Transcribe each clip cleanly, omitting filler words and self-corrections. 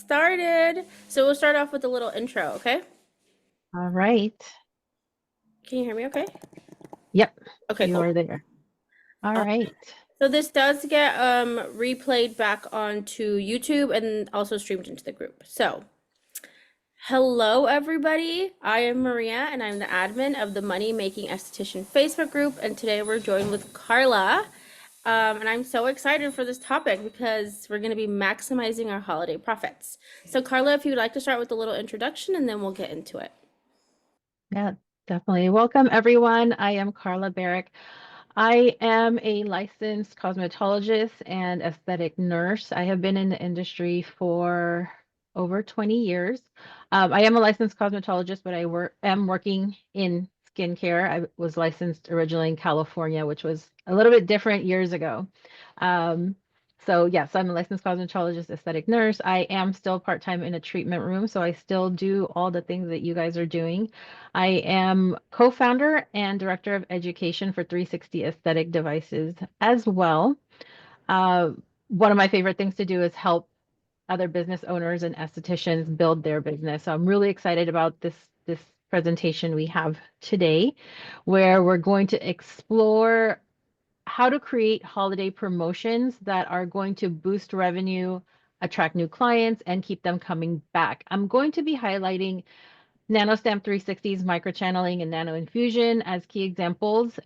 started. So we'll start off with a little intro, okay? All right. Can you hear me okay? Yep, Okay, you cool. are there. All Uh, right. so this does get replayed back onto YouTube and also streamed into the group. So, hello everybody. I am Maria and I'm the admin of the Money Making Esthetician Facebook group, and today we're joined with Karla. And I'm so excited for this topic because we're going to be maximizing our holiday profits. So, Karla, if you'd like to start with a little introduction and then we'll get into it. Yeah, definitely. Welcome, everyone. I am Karla Barrick. I am a licensed cosmetologist and aesthetic nurse. I have been in the industry for over 20 years. I am a licensed cosmetologist, but am working in skincare. I was licensed originally in California, which was a little bit different years ago. Um, so yes, I'm a licensed cosmetologist, aesthetic nurse. I am still part-time in a treatment room, so I still do all the things that you guys are doing. I am co-founder and director of education for 360 Aesthetic Devices as well. Uh, One of my favorite things to do is help other business owners and estheticians build their business. So I'm really excited about this presentation we have today, where we're going to explore how to create holiday promotions that are going to boost revenue, attract new clients, and keep them coming back. I'm going to be highlighting NanoStamp 360's microchanneling and nano infusion as key examples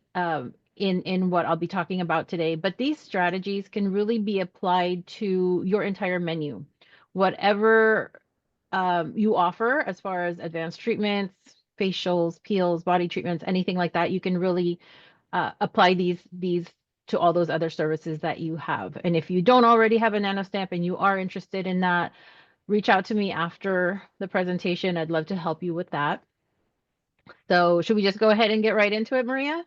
in what I'll be talking about today. But these strategies can really be applied to your entire menu. Whatever you offer as far as advanced treatments, facials, peels, body treatments, anything like that, you can really apply these to all those other services that you have. And if you don't already have a NanoStamp and you are interested in that, reach out to me after the presentation. I'd love to help you with that. So should we just go ahead and get right into it, Maria?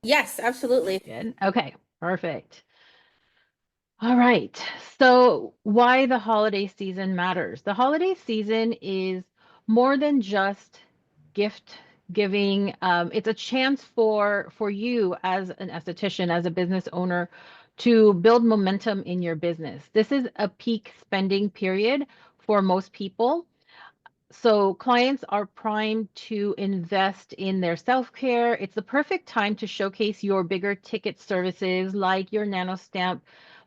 Yes, absolutely. Good. Okay, perfect. All right. So why the holiday season matters. The holiday season is more than just gift giving. It's a chance for you as an esthetician, as a business owner, to build momentum in your business. This is a peak spending period for most people. So clients are primed to invest in their self-care. It's the perfect time to showcase your bigger ticket services like your nanostamp,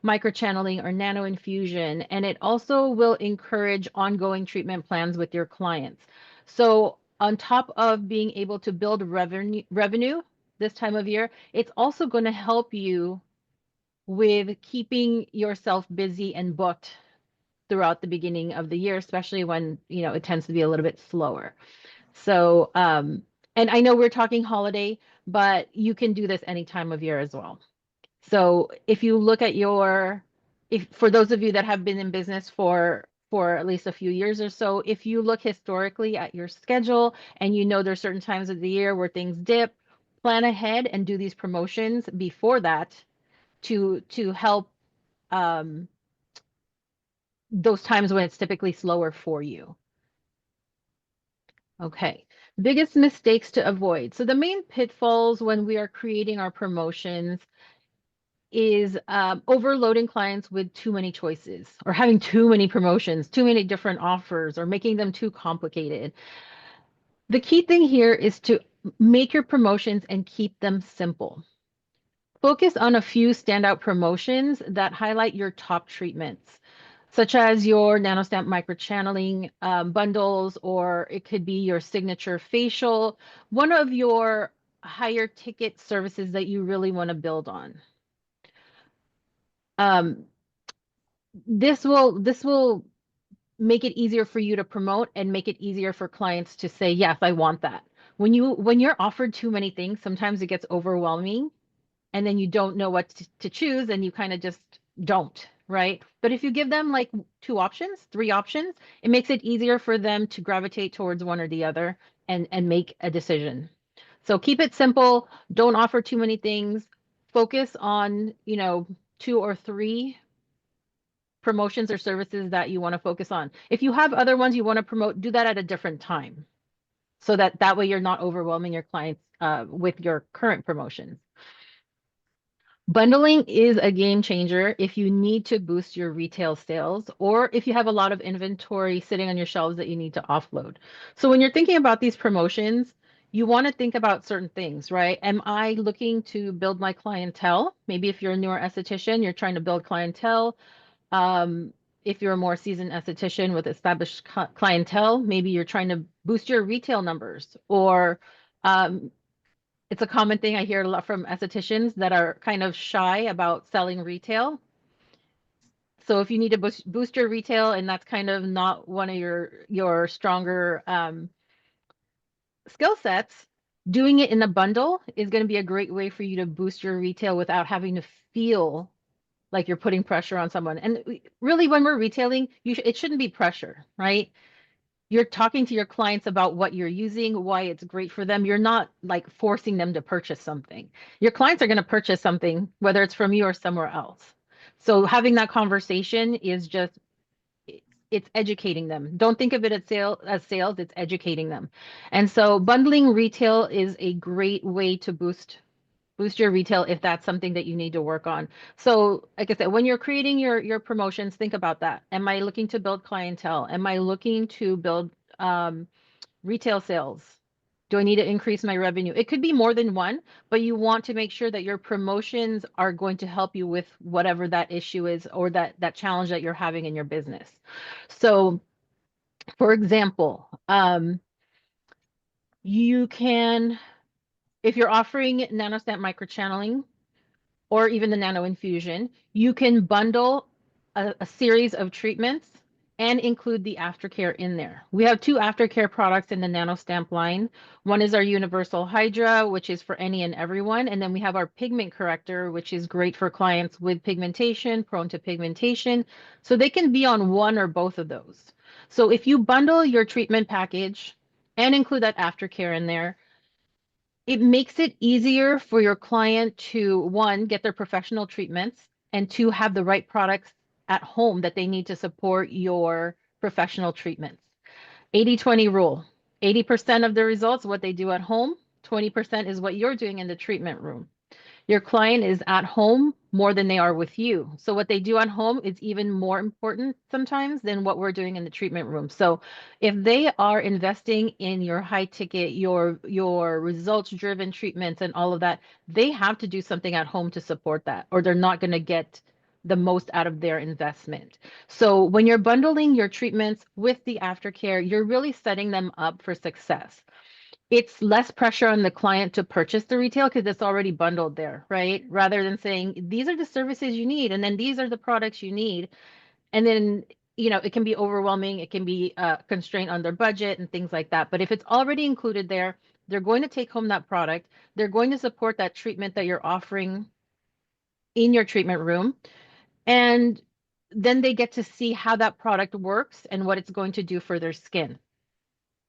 microchanneling, or nano infusion. And it also will encourage ongoing treatment plans with your clients. So on top of being able to build revenue this time of year, it's also going to help you with keeping yourself busy and booked throughout the beginning of the year, especially when, it tends to be a little bit slower. So, and I know we're talking holiday, but you can do this any time of year as well. So if you look at if for those of you that have been in business for at least a few years or so, if you look historically at your schedule and you know there's certain times of the year where things dip, plan ahead and do these promotions before that to help um, those times when it's typically slower for you. Okay, biggest mistakes to avoid. So the main pitfalls when we are creating our promotions is overloading clients with too many choices or having too many promotions, too many different offers, or making them too complicated. The key thing here is to make your promotions and keep them simple. Focus on a few standout promotions that highlight your top treatments, such as your nanostamp microchanneling bundles, or it could be your signature facial, one of your higher ticket services that you really want to build on. Um, this will make it easier for you to promote and make it easier for clients to say, yes, I want that. When you're offered too many things, sometimes it gets overwhelming and then you don't know what to choose and you kind of just don't, right? But if you give them like two options, three options, it makes it easier for them to gravitate towards one or the other and make a decision. So keep it simple, don't offer too many things, focus on, two or three promotions or services that you want to focus on. If you have other ones you want to promote, do that at a different time so that way you're not overwhelming your clients with your current promotions. Bundling is a game changer if you need to boost your retail sales or if you have a lot of inventory sitting on your shelves that you need to offload. So when you're thinking about these promotions, you want to think about certain things, right? Am I looking to build my clientele? Maybe if you're a newer esthetician, you're trying to build clientele. Um, if you're a more seasoned esthetician with established clientele, maybe you're trying to boost your retail numbers or um, it's a common thing I hear a lot from estheticians that are kind of shy about selling retail. So if you need to boost your retail and that's kind of not one of your stronger skill sets, doing it in a bundle is going to be a great way for you to boost your retail without having to feel like you're putting pressure on someone. And really, when we're retailing, it shouldn't be pressure, right? You're talking to your clients about what you're using, why it's great for them. You're not like forcing them to purchase something. Your clients are going to purchase something, whether it's from you or somewhere else. So having that conversation is just it's educating them. Don't think of it as sales, it's educating them. And so bundling retail is a great way to boost your retail if that's something that you need to work on. So, like I said, when you're creating your promotions, think about that. Am I looking to build clientele? Am I looking to build um, retail sales? Do I need to increase my revenue? It could be more than one, but you want to make sure that your promotions are going to help you with whatever that issue is or that challenge that you're having in your business. So, for example, you can, if you're offering nanostamp microchanneling, or even the nano infusion, you can bundle a series of treatments and include the aftercare in there. We have two aftercare products in the nano stamp line. One is our universal hydra, which is for any and everyone. And then we have our pigment corrector, which is great for clients with pigmentation, prone to pigmentation. So they can be on one or both of those. So if you bundle your treatment package and include that aftercare in there, it makes it easier for your client to, one, get their professional treatments, and two, have the right products at home that they need to support your professional treatments. 80/20 rule. 80% of the results, what they do at home, 20% is what you're doing in the treatment room. Your client is at home more than they are with you. So what they do at home is even more important sometimes than what we're doing in the treatment room. So if they are investing in your high ticket, your results driven treatments and all of that, they have to do something at home to support that, or they're not going to get the most out of their investment. So when you're bundling your treatments with the aftercare, you're really setting them up for success. It's less pressure on the client to purchase the retail because it's already bundled there, right? Rather than saying, these are the services you need, and then these are the products you need. And then, it can be overwhelming. It can be a constraint on their budget and things like that. But if it's already included there, they're going to take home that product. They're going to support that treatment that you're offering in your treatment room. And then they get to see how that product works and what it's going to do for their skin.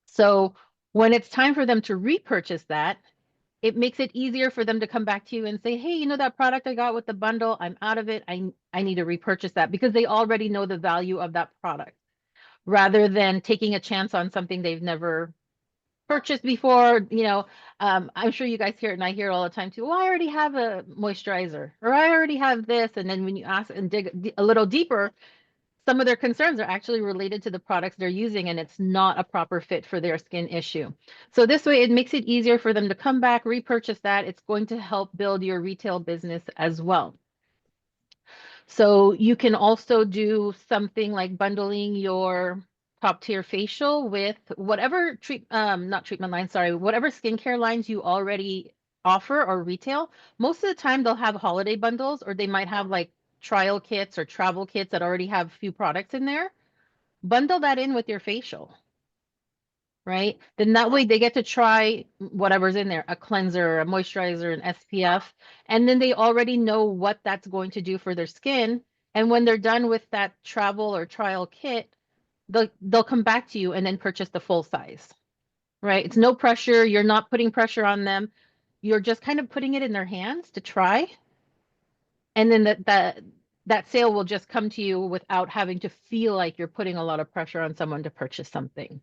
So when it's time for them to repurchase that, it makes it easier for them to come back to you and say, hey, that product I got with the bundle, I'm out of it. I need to repurchase that because they already know the value of that product rather than taking a chance on something they've never purchased before. I'm sure you guys hear it and I hear it all the time too. Well, I already have a moisturizer or I already have this. And then when you ask and dig a little deeper, some of their concerns are actually related to the products they're using and it's not a proper fit for their skin issue. So this way it makes it easier for them to come back, repurchase that. It's going to help build your retail business as well. So you can also do something like bundling your top tier facial with whatever not treatment line, sorry, whatever skincare lines you already offer or retail. Most of the time they'll have holiday bundles or they might have like trial kits or travel kits that already have a few products in there. Bundle that in with your facial, right? Then that way they get to try whatever's in there, a cleanser, a moisturizer, an SPF, and then they already know what that's going to do for their skin. And when they're done with that travel or trial kit, they'll come back to you and then purchase the full size, right? It's no pressure. You're not putting pressure on them. You're just kind of putting it in their hands to try. And then that sale will just come to you without having to feel like you're putting a lot of pressure on someone to purchase something.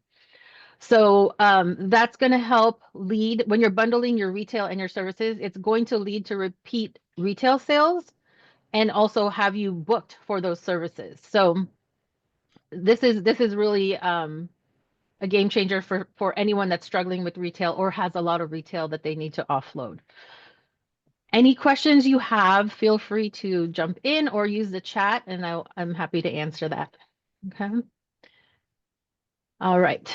So that's going to help lead when you're bundling your retail and your services. It's going to lead to repeat retail sales and also have you booked for those services. So this is really a game changer for anyone that's struggling with retail or has a lot of retail that they need to offload. Any questions you have, feel free to jump in or use the chat, and I'm happy to answer that. Okay. All right.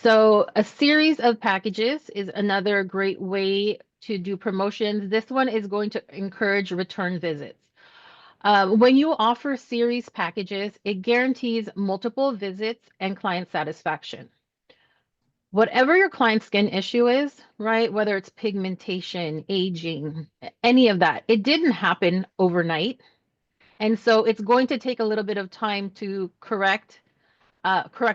So a series of packages is another great way to do promotions. This one is going to encourage return visits. When you offer series packages, it guarantees multiple visits and client satisfaction. Whatever your client's skin issue is, right? Whether it's pigmentation, aging, any of that, it didn't happen overnight. And so it's going to take a little bit of time to correct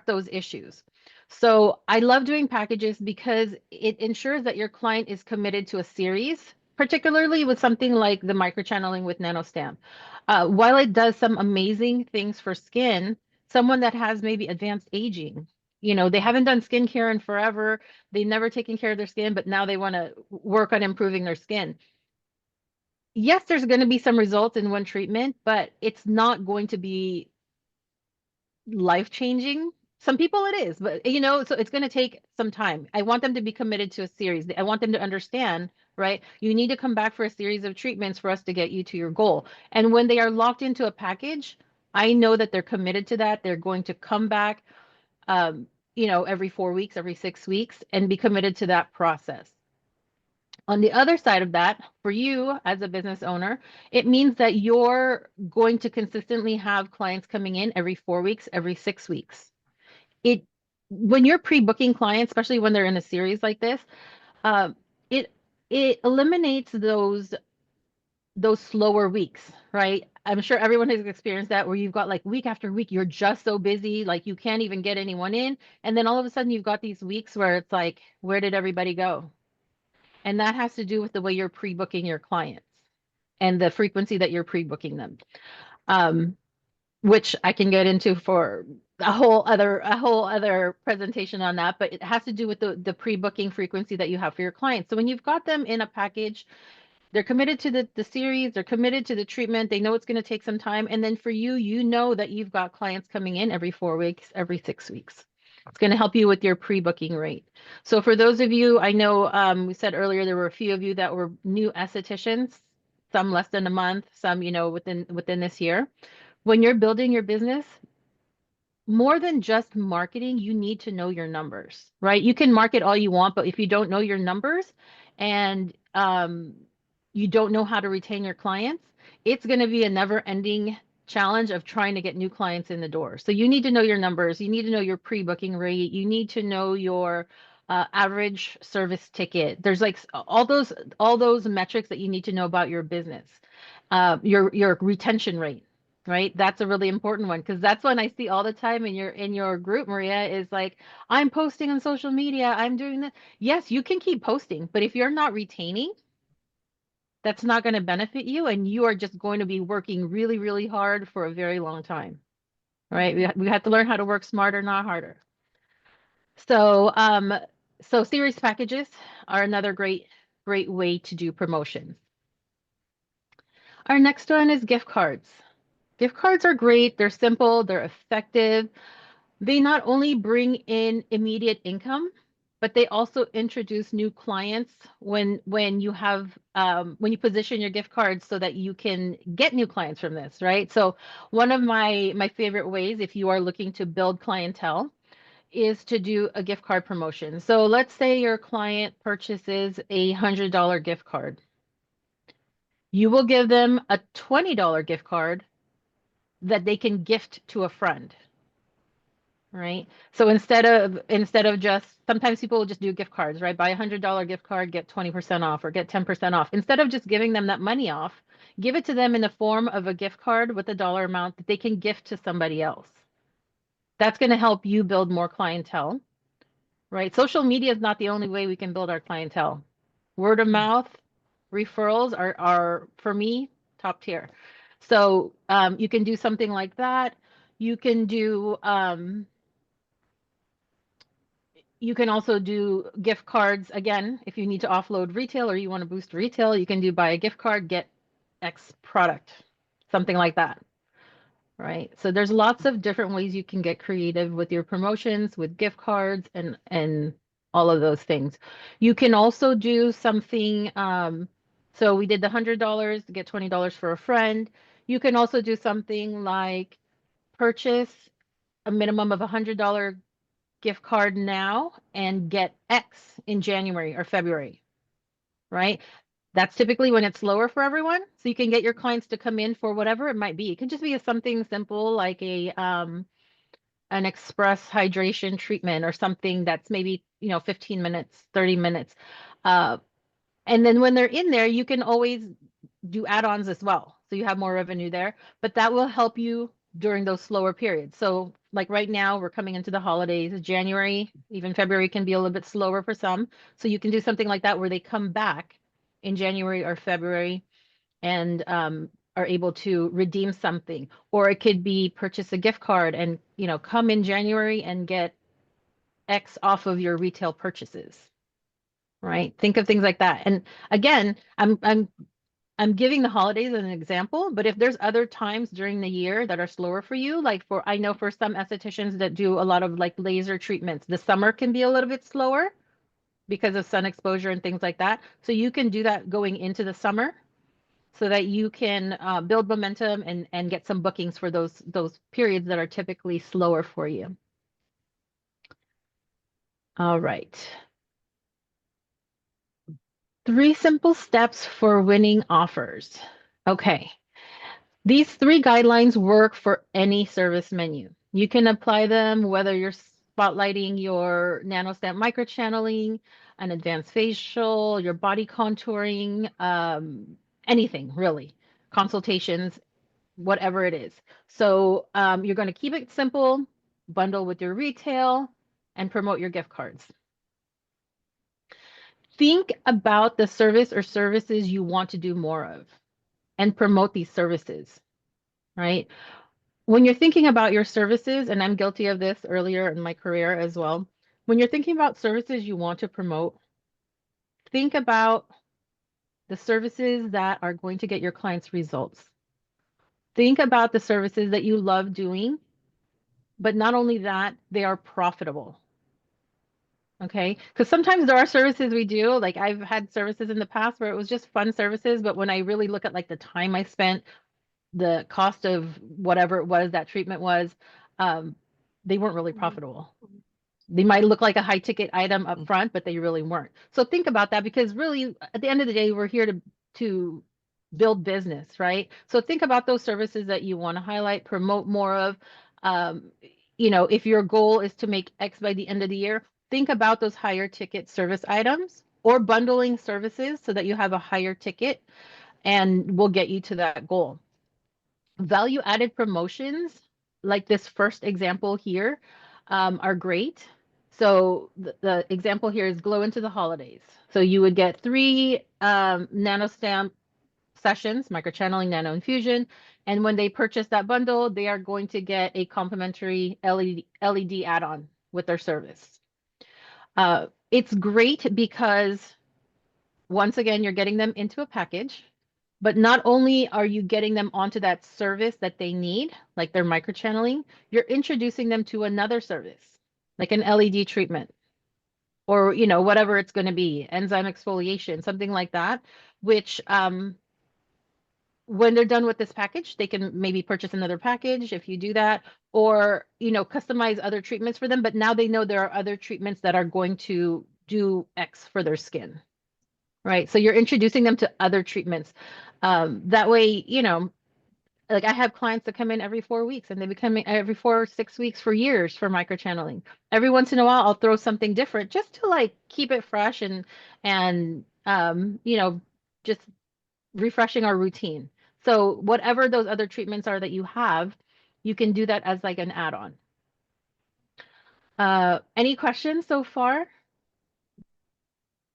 those issues. So I love doing packages because it ensures that your client is committed to a series, particularly with something like the microchanneling with NanoStamp. While it does some amazing things for skin, someone that has maybe advanced aging, they haven't done skincare in forever, they've never taken care of their skin, but now they want to work on improving their skin. Yes, there's going to be some results in one treatment, but it's not going to be life changing. Some people it is, but so it's going to take some time. I want them to be committed to a series. I want them to understand, right? You need to come back for a series of treatments for us to get you to your goal. And when they are locked into a package, I know that they're committed to that. They're going to come back, every 4 weeks, every 6 weeks, and be committed to that process. On the other side of that, for you as a business owner, it means that you're going to consistently have clients coming in every 4 weeks, every 6 weeks. It When you're pre-booking clients, especially when they're in a series like this, uh, it it eliminates those slower weeks, right? I'm sure everyone has experienced that where you've got like week after week, you're just so busy, like you can't even get anyone in, and then all of a sudden you've got these weeks where it's like, where did everybody go? And that has to do with the way you're pre-booking your clients and the frequency that you're pre-booking them. Um, which I can get into for a whole other presentation on that, but it has to do with the pre-booking frequency that you have for your clients. So when you've got them in a package, they're committed to the series, they're committed to the treatment, they know it's going to take some time. And then for you, you know that you've got clients coming in every 4 weeks, every 6 weeks. It's going to help you with your pre-booking rate. So for those of you, I know we said earlier there were a few of you that were new estheticians, some less than a month, some, within this year. When you're building your business, more than just marketing, you need to know your numbers, right? You can market all you want, but if you don't know your numbers and you don't know how to retain your clients, it's going to be a never-ending challenge of trying to get new clients in the door. So you need to know your numbers. You need to know your pre-booking rate. You need to know your average service ticket. There's like all those metrics that you need to know about your business. Your retention rate, right? That's a really important one because that's one I see all the time in your group, Maria, is like, I'm posting on social media, I'm doing this. Yes, you can keep posting, but if you're not retaining, that's not going to benefit you, and you are just going to be working really, really hard for a very long time, right? We have to learn how to work smarter, not harder. So series packages are another great way to do promotions. Our next one is gift cards. Gift cards are great. They're simple, they're effective. They not only bring in immediate income, but they also introduce new clients when you position your gift cards so that you can get new clients from this, right? So one of my favorite ways, if you are looking to build clientele, is to do a gift card promotion. So let's say your client purchases $100 gift card. You will give them a $20 gift card that they can gift to a friend, right? So instead of just, sometimes people will just do gift cards, right? Buy $100 gift card, get 20% off or get 10% off. Instead of just giving them that money off, give it to them in the form of a gift card with a dollar amount that they can gift to somebody else. That's going to help you build more clientele, right? Social media is not the only way we can build our clientele. Word of mouth, referrals are for me top tier. So you can do something like that. You can do you can also do gift cards. Again, if you need to offload retail or you want to boost retail, you can do buy a gift card, get X product, something like that, right? So there's lots of different ways you can get creative with your promotions, with gift cards and all of those things. You can also do something, so we did the $100 to get $20 for a friend. You can also do something like purchase a minimum of $100 gift card now and get X in January or February, right? That's typically when it's slower for everyone. So you can get your clients to come in for whatever it might be. It could just be something simple like a an express hydration treatment or something that's maybe, 15 minutes, 30 minutes. Uh, and then when they're in there, you can always do add-ons as well. So you have more revenue there, but that will help you during those slower periods. So like right now, we're coming into the holidays. January, even February can be a little bit slower for some. So you can do something like that where they come back in January or February and are able to redeem something. Or it could be purchase a gift card and, come in January and get X off of your retail purchases, right? Think of things like that. And again, I'm giving the holidays as an example, but if there's other times during the year that are slower for you, like I know for some estheticians that do a lot of like laser treatments, the summer can be a little bit slower because of sun exposure and things like that. So you can do that going into the summer so that you can build momentum and get some bookings for those periods that are typically slower for you. All right. 3 simple steps for winning offers. Okay. These 3 guidelines work for any service menu. You can apply them whether you're spotlighting your nanostamp microchanneling, an advanced facial, your body contouring, anything really, consultations, whatever it is. So you're going to keep it simple, bundle with your retail, and promote your gift cards. Think about the service or services you want to do more of and promote these services, right? When you're thinking about your services, and I'm guilty of this earlier in my career as well, when you're thinking about services you want to promote, think about the services that are going to get your clients results. Think about the services that you love doing, but not only that, they are profitable. Okay. Because sometimes there are services we do, like I've had services in the past where it was just fun services, but when I really look at like the time I spent, the cost of whatever it was that treatment was, um, they weren't really profitable. They might look like a high ticket item up front, but they really weren't. So think about that because really at the end of the day, we're here to build business, right? So think about those services that you want to highlight, promote more of. Um, if your goal is to make X by the end of the year, think about those higher ticket service items or bundling services so that you have a higher ticket and will get you to that goal. Value added promotions, like this first example here, are great. So the example here is glow into the holidays. So you would get 3 nanostamp sessions, microchanneling, nano infusion, and when they purchase that bundle, they are going to get a complimentary LED add-on with their service. It's great because once again, you're getting them into a package, but not only are you getting them onto that service that they need, like their microchanneling, you're introducing them to another service, like an LED treatment or, whatever it's going to be, enzyme exfoliation, something like that, which when they're done with this package, they can maybe purchase another package if you do that, or, customize other treatments for them. But now they know there are other treatments that are going to do X for their skin. Right. So you're introducing them to other treatments. That way, like I have clients that come in every 4 weeks and they become every 4 or 6 weeks for years for microchanneling. Every once in a while, I'll throw something different just to like keep it fresh and just refreshing our routine. So whatever those other treatments are that you have, you can do that as like an add-on. Any questions so far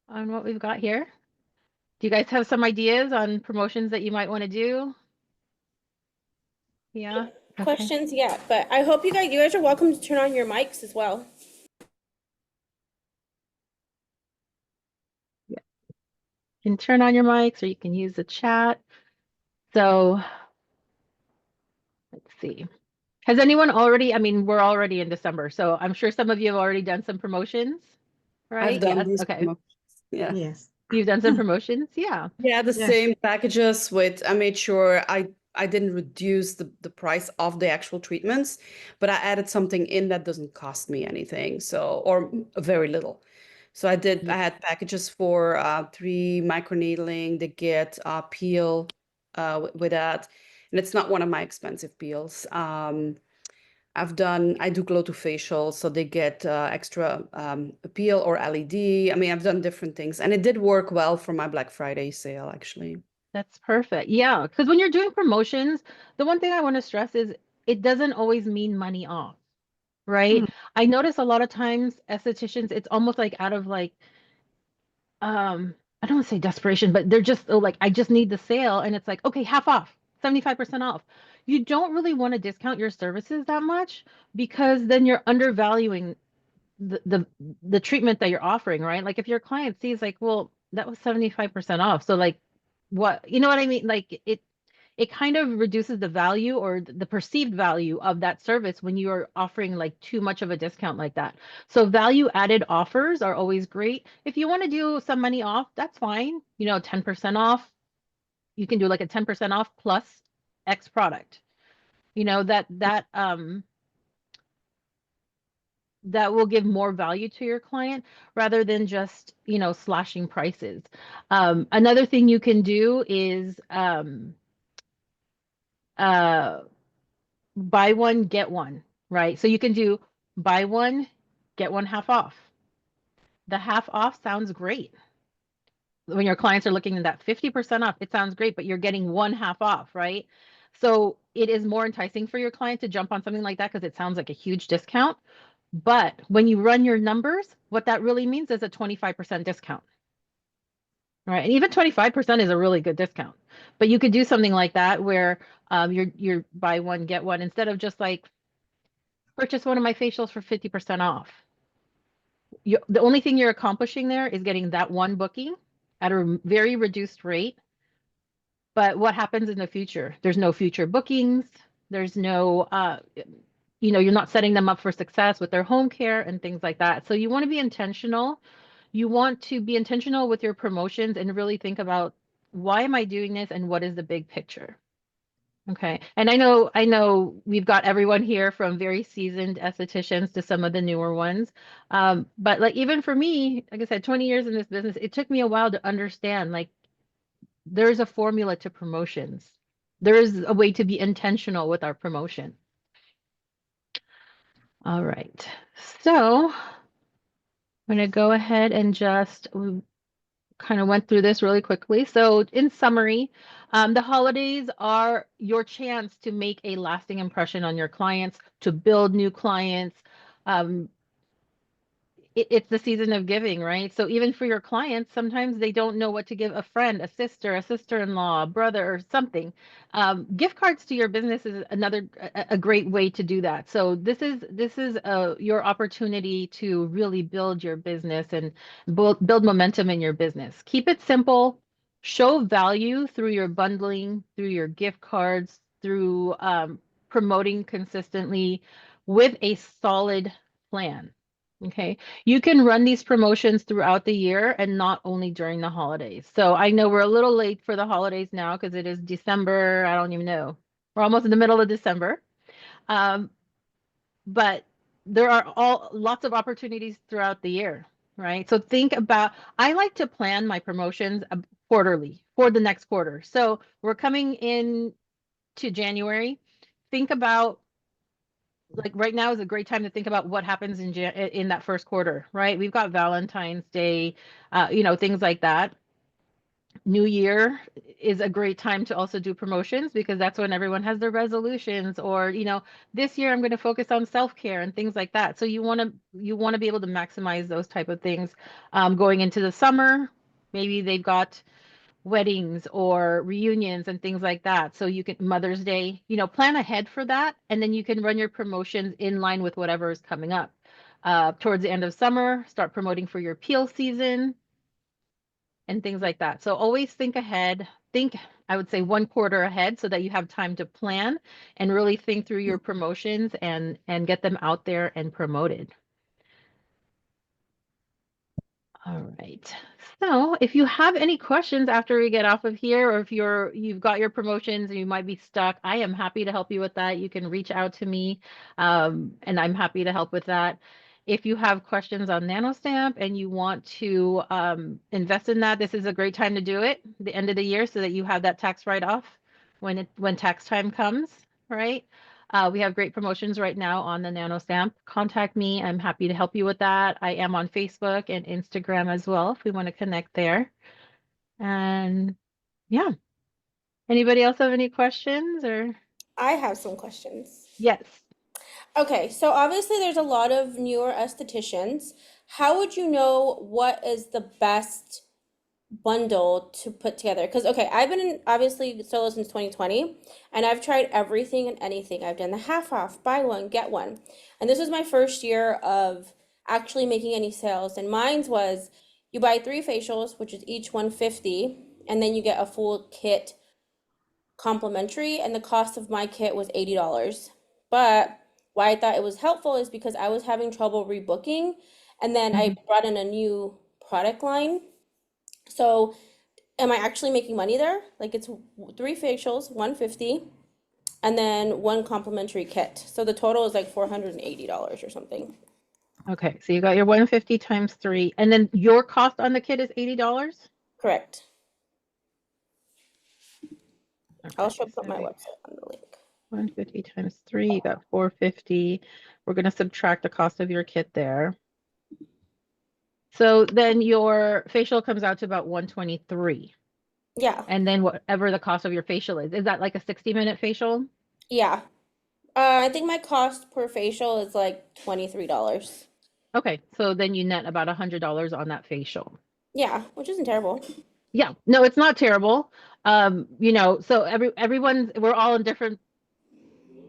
on what we've got here? Do you guys have some ideas on promotions that you might want to do? Yeah. Okay. Questions yet, but I hope you guys are welcome to turn on your mics as well. Yeah. You can turn on your mics or you can use the chat. So let's see. Has anyone already, I mean, we're already in December, so I'm sure some of you have already done some promotions, I've right? done Yes. these Okay. promotions. Yeah. Yes. You've done some promotions? Yeah. Yeah, the Yeah. same packages with I made sure I didn't reduce the price of the actual treatments, but I added something in that doesn't cost me anything. So or very little. So I Yeah. had packages for three microneedling, the get peel with that. And it's not one of my expensive peels. I do glow to facial, so they get extra peel or LED. I mean, I've done different things, and it did work well for my Black Friday sale, actually. That's perfect. Yeah. Because when you're doing promotions, the one thing I want to stress is it doesn't always mean money off, right? Mhm. I notice a lot of times estheticians, it's almost like out of like, I don't want to say desperation, but they're just like, I just need the sale. And it's like, okay, half off, 75% off. You don't really want to discount your services that much because then you're undervaluing the treatment that you're offering, right? Like if your client sees like, well, that was 75% off. So like what, you know what I mean? Like it kind of reduces the value or the perceived value of that service when you are offering like too much of a discount like that. So value added offers are always great. If you want to do some money off, that's fine. 10% off. You can do like a 10% off plus X product. That will give more value to your client rather than just slashing prices. Another thing you can do is uh, buy one get one, right? So you can do buy one get one half off. The half off sounds great when your clients are looking at that 50% off. It sounds great, but you're getting one half off, right? So it is more enticing for your client to jump on something like that because it sounds like a huge discount. But when you run your numbers, what that really means is a 25% discount, right? And even 25% is a really good discount. But you could do something like that where you're buy one, get one instead of just like purchase one of my facials for 50% off. The only thing you're accomplishing there is getting that one booking at a very reduced rate. But what happens in the future? There's no future bookings. There's no, you're not setting them up for success with their home care and things like that. So you want to be intentional. You want to be intentional with your promotions and really think about why am I doing this and what is the big picture? Okay. And I know we've got everyone here from very seasoned estheticians to some of the newer ones. But like even for me, like I said, 20 years in this business, it took me a while to understand like there's a formula to promotions. There is a way to be intentional with our promotion. All right. So I'm going to go ahead and just kind of went through this really quickly. So in summary, the holidays are your chance to make a lasting impression on your clients, to build new clients. Um, it's the season of giving, right? So even for your clients, sometimes they don't know what to give a friend, a sister, a sister-in-law, a brother, or something. Gift cards to your business is a great way to do that. So this is your opportunity to really build your business and build momentum in your business. Keep it simple. Show value through your bundling, through your gift cards, through promoting consistently with a solid plan. Okay. You can run these promotions throughout the year and not only during the holidays. So I know we're a little late for the holidays now because it is December. I don't even know. We're almost in the middle of December. Um, but there are lots of opportunities throughout the year, right? So think about, I like to plan my promotions quarterly for the next quarter. So we're coming in to January. Think about like right now is a great time to think about what happens in that first quarter, right? We've got Valentine's Day, things like that. New Year is a great time to also do promotions because that's when everyone has their resolutions or, this year I'm going to focus on self-care and things like that. So you want to be able to maximize those type of things going into the summer. Maybe they've got weddings or reunions and things like that. So you can Mother's Day, plan ahead for that, and then you can run your promotions in line with whatever is coming up. Towards the end of summer, start promoting for your peel season and things like that. So always think ahead, think, I would say 1 quarter ahead so that you have time to plan and really think through your promotions and get them out there and promoted. All right. So if you have any questions after we get off of here, or if you've got your promotions and you might be stuck, I am happy to help you with that. You can reach out to me, and I'm happy to help with that. If you have questions on NanoStamp and you want to invest in that, this is a great time to do it, the end of the year, so that you have that tax write-off when tax time comes, right? We have great promotions right now on the NanoStamp. Contact me. I'm happy to help you with that. I am on Facebook and Instagram as well if we want to connect there. And yeah, anybody else have any questions or? I have some questions. Yes. Okay, so obviously there's a lot of newer estheticians. How would you know what is the best bundle to put together? Because, okay, I've been in, obviously solo since 2020, and I've tried everything and anything. I've done the half off, buy one, get one. And this was my first year of actually making any sales. And mine's was you buy 3 facials, which is each 150, and then you get a full kit complimentary, and the cost of my kit was $80. But why I thought it was helpful is because I was having trouble rebooking, and then I Mhm. brought in a new product line. So am I actually making money there? Like it's 3 facials, 150, and then one complimentary kit. So the total is like $480 or something. Okay, so you got your 150 times 3, and then your cost on the kit is $80? Correct. I'll Okay, show up so my website on the link. 150 times 3, you got 450. We're going to subtract the cost of your kit there. So then your facial comes out to about 123. Yeah, And then whatever the cost of your facial is that like a 60-minute facial? yeah. I think my cost per facial is like $23. Okay, so then you net about $100 on that facial. Yeah, which isn't terrible. Yeah, no, it's not terrible. So we're all in different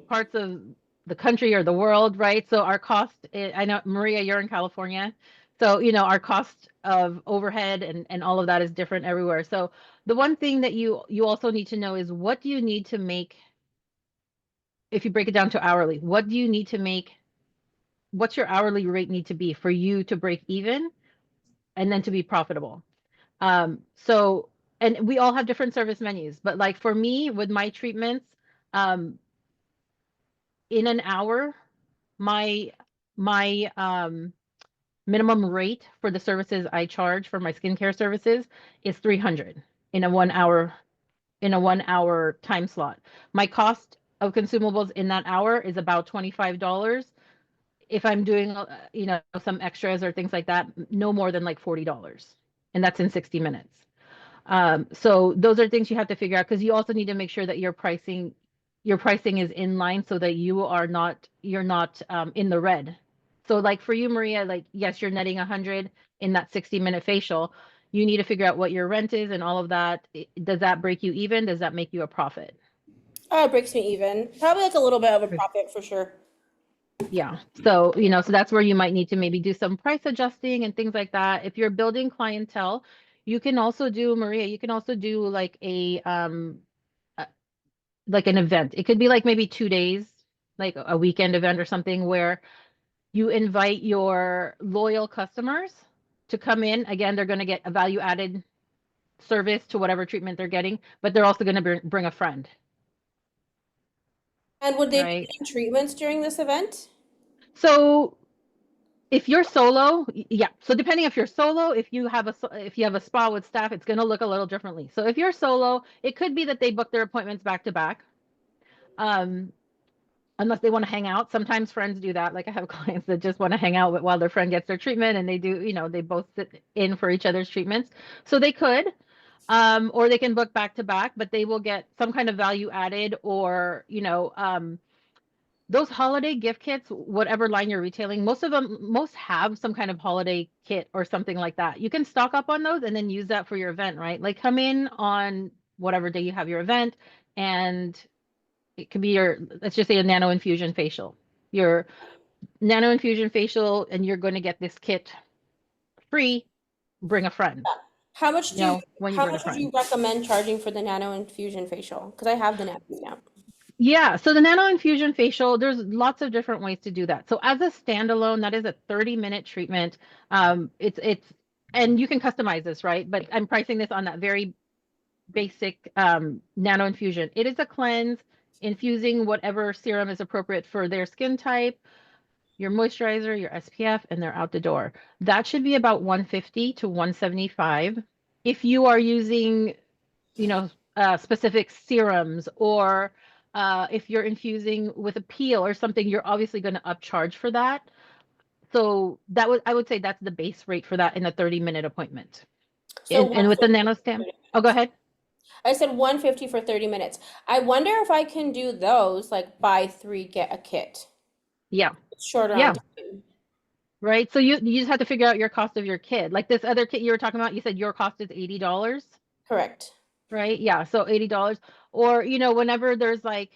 parts of the country or the world, right? So our I know Maria, you're in California. So, our cost of overhead and all of that is different everywhere. So the one thing that you also need to know is what do you need to make, if you break it down to hourly, what do you need to make, what's your hourly rate need to be for you to break even and then to be profitable? So, and we all have different service menus, but like for me with my treatments, um, in an hour, my my minimum rate for the services I charge for my skincare services is 300 in a 1 hour time slot. My cost of consumables in that hour is about $25. If I'm doing some extras or things like that, no more than like $40. And that's in 60 minutes. So those are things you have to figure out because you also need to make sure that your pricing is in line so that you're not in the red. So like for you, Maria, like yes, you're netting 100 in that 60-minute facial. You need to figure out what your rent is and all of that. Does that break you even? Does that make you a profit? Oh, it breaks me even. Probably like a little bit of a Okay. profit for sure. Yeah. So, so that's where you might need to maybe do some price adjusting and things like that. If you're building clientele, you can also do, Maria, you can also do like an event. It could be like maybe 2 days, like a weekend event or something where you invite your loyal customers to come in. Again, they're going to get a value added service to whatever treatment they're getting, but they're also going to bring a friend, And would they be right? getting treatments during this event? So if you're solo, yeah. So depending if you're solo, if you have a spa with staff, it's going to look a little differently. So if you're solo, it could be that they book their appointments back to back. Um, Unless they want to hang out. Sometimes friends do that. Like I have clients that just want to hang out while their friend gets their treatment and they do, they both sit in for each other's treatments. So they could, or they can book back to back, but they will get some kind of value added or, those holiday gift kits, whatever line you're retailing, most have some kind of holiday kit or something like that. You can stock up on those and then use that for your event, right? Like come in on whatever day you have your event and it could be let's just say a nano infusion facial. Your nano infusion facial, and you're going to get this kit free. Bring a friend. How much you do you, know, when you how go to much would try 'em. you recommend charging for the nano infusion facial? Because I have the nano stamp. Yeah, so the nano infusion facial, there's lots of different ways to do that. So as a standalone, that is a 30-minute treatment. It's and you can customize this, right? But I'm pricing this on that very basic nano infusion. It is a cleanse, infusing whatever serum is appropriate for their skin type, your moisturizer, your SPF, and they're out the door. That should be about 150 to 175. If you are using, you know, specific serums, or if you're infusing with a peel or something, you're obviously going to upcharge for that. So that would, I would say that's the base rate for that in a 30-minute appointment. So And with the 150 nano for stem, 30 oh, go minutes. ahead. I said 150 for 30 minutes. I wonder if I can do those like buy three, get a kit. Yeah, It's shorter on yeah, time. right. So you just have to figure out your cost of your kid. Like this other kit you were talking about, you said your cost is $80, Correct. right? Yeah, so $80. Or, you know, whenever there's like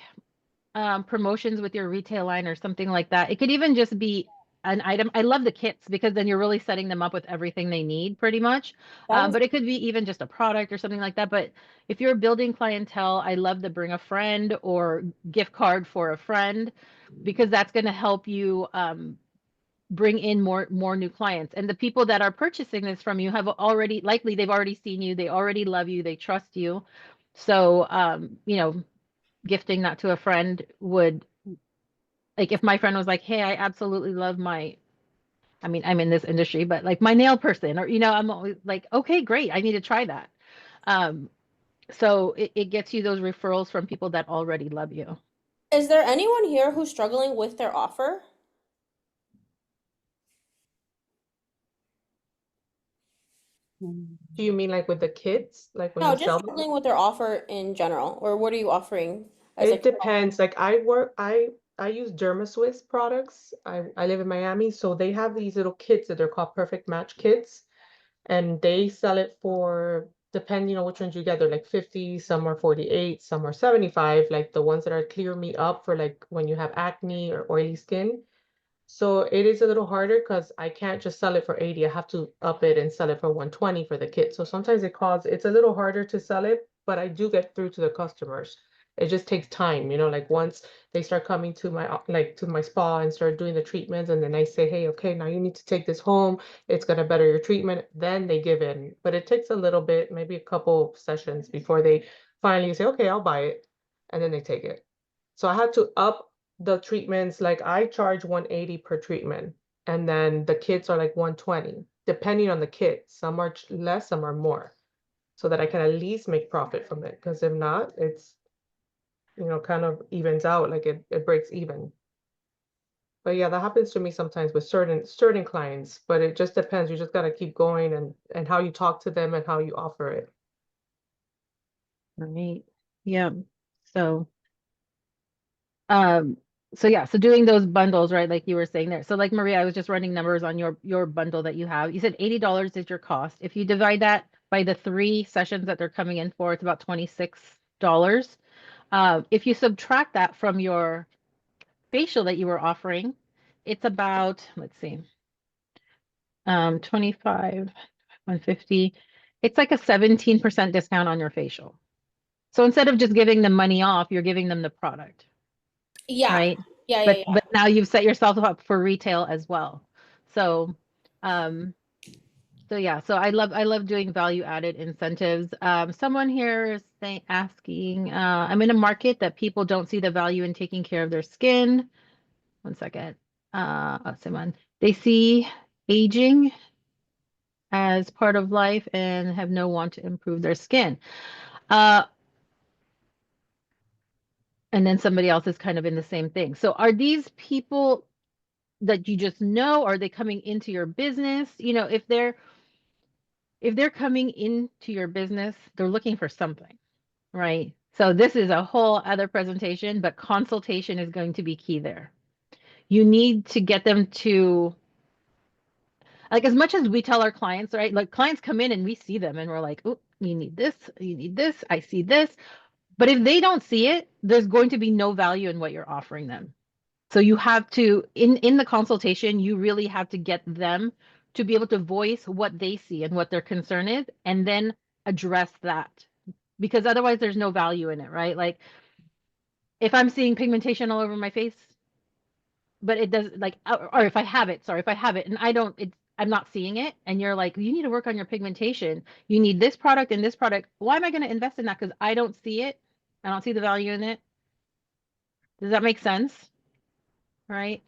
promotions with your retail line or something like that. It could even just be an item. I love the kits because then you're really setting them up with everything they need pretty much. That is But it could be even just a product or something like that. But if you're building clientele, I love to bring a friend or gift card for a friend, because that's going to help you bring in more new clients. And the people that are purchasing this from you have already, likely they've already seen you, they already love you, they trust you. So you know, gifting that to a friend would, like, if my friend was like, hey, I absolutely love my, I mean, I'm in this industry, but like my nail person, or, you know, I'm always like, okay, great, I need to try that. Um, so it gets you those referrals from people that already love you. Is there anyone here who's struggling with their offer? Mm. Do you mean like with the kids, like when No, you just sell them? struggling with their offer in general, or what are you offering as It like, depends. Like I use DermaSwiss products. I live in Miami, so they have these little kits that they're called Perfect Match kits, and they sell it for, depending on which ones you get, they're like 50, some are 48, some are 75, like the ones that are Clear Me Up for like when you have acne or oily skin. So it is a little harder because I can't just sell it for 80. I have to up it and sell it for 120 for the kit. So sometimes it's a little harder to sell it, but I do get through to the customers. It just takes time, you know, like once they start coming to my like to my spa and start doing the treatments, and then I say, hey, okay, now you need to take this home. It's gonna better your treatment. Then they give in. But it takes a little bit, maybe a couple sessions before they finally say, okay, I'll buy it. And then they take it. So I had to up the treatments. Like I charge 180 per treatment, and then the kits are like 120, depending on the kit. Some are less, some are more, so that I can at least make profit from it. Because if not, it's, you know, kind of evens out, like it breaks even. But yeah, that happens to me sometimes with certain clients, but it just depends. You just got to keep going, and how you talk to them and how you offer it. Right. Yeah. So Um, so yeah, so doing those bundles, right? Like you were saying there. So like Maria, I was just running numbers on your bundle that you have. You said $80 is your cost. If you divide that by the 3 sessions that they're coming in for, it's about $26. If you subtract that from your facial that you were offering, it's about, let's see, 25, 150. It's like a 17% discount on your facial. So instead of just giving them money off, you're giving them the product. yeah, Right? yeah, yeah, But yeah. now you've set yourself up for retail as well. So um so yeah, so I love doing value added incentives. Someone here is asking, I'm in a market that people don't see the value in taking care of their skin. One second. Someone, they see aging as part of life and have no want to improve their skin. Uh, and then somebody else is kind of in the same thing. So are these people that you just know? Are they coming into your business? You know, if they're coming into your business, they're looking for something, right? So this is a whole other presentation, but consultation is going to be key there. You need to get them to, like, as much as we tell our clients, right? Like clients come in and we see them and we're like, oh, you need this, you need this, I see this. But if they don't see it, there's going to be no value in what you're offering them. So you have to, in the consultation, you really have to get them to be able to voice what they see and what their concern is, and then address that. Because otherwise there's no value in it, right? Like if I'm seeing pigmentation all over my face, but it does like, or if I have it, sorry, if I have it and I'm not seeing it, and you're like, you need to work on your pigmentation. You need this product and this product. Why am I going to invest in that? Because I don't see it. I don't see the value in it. Does that make sense? Right?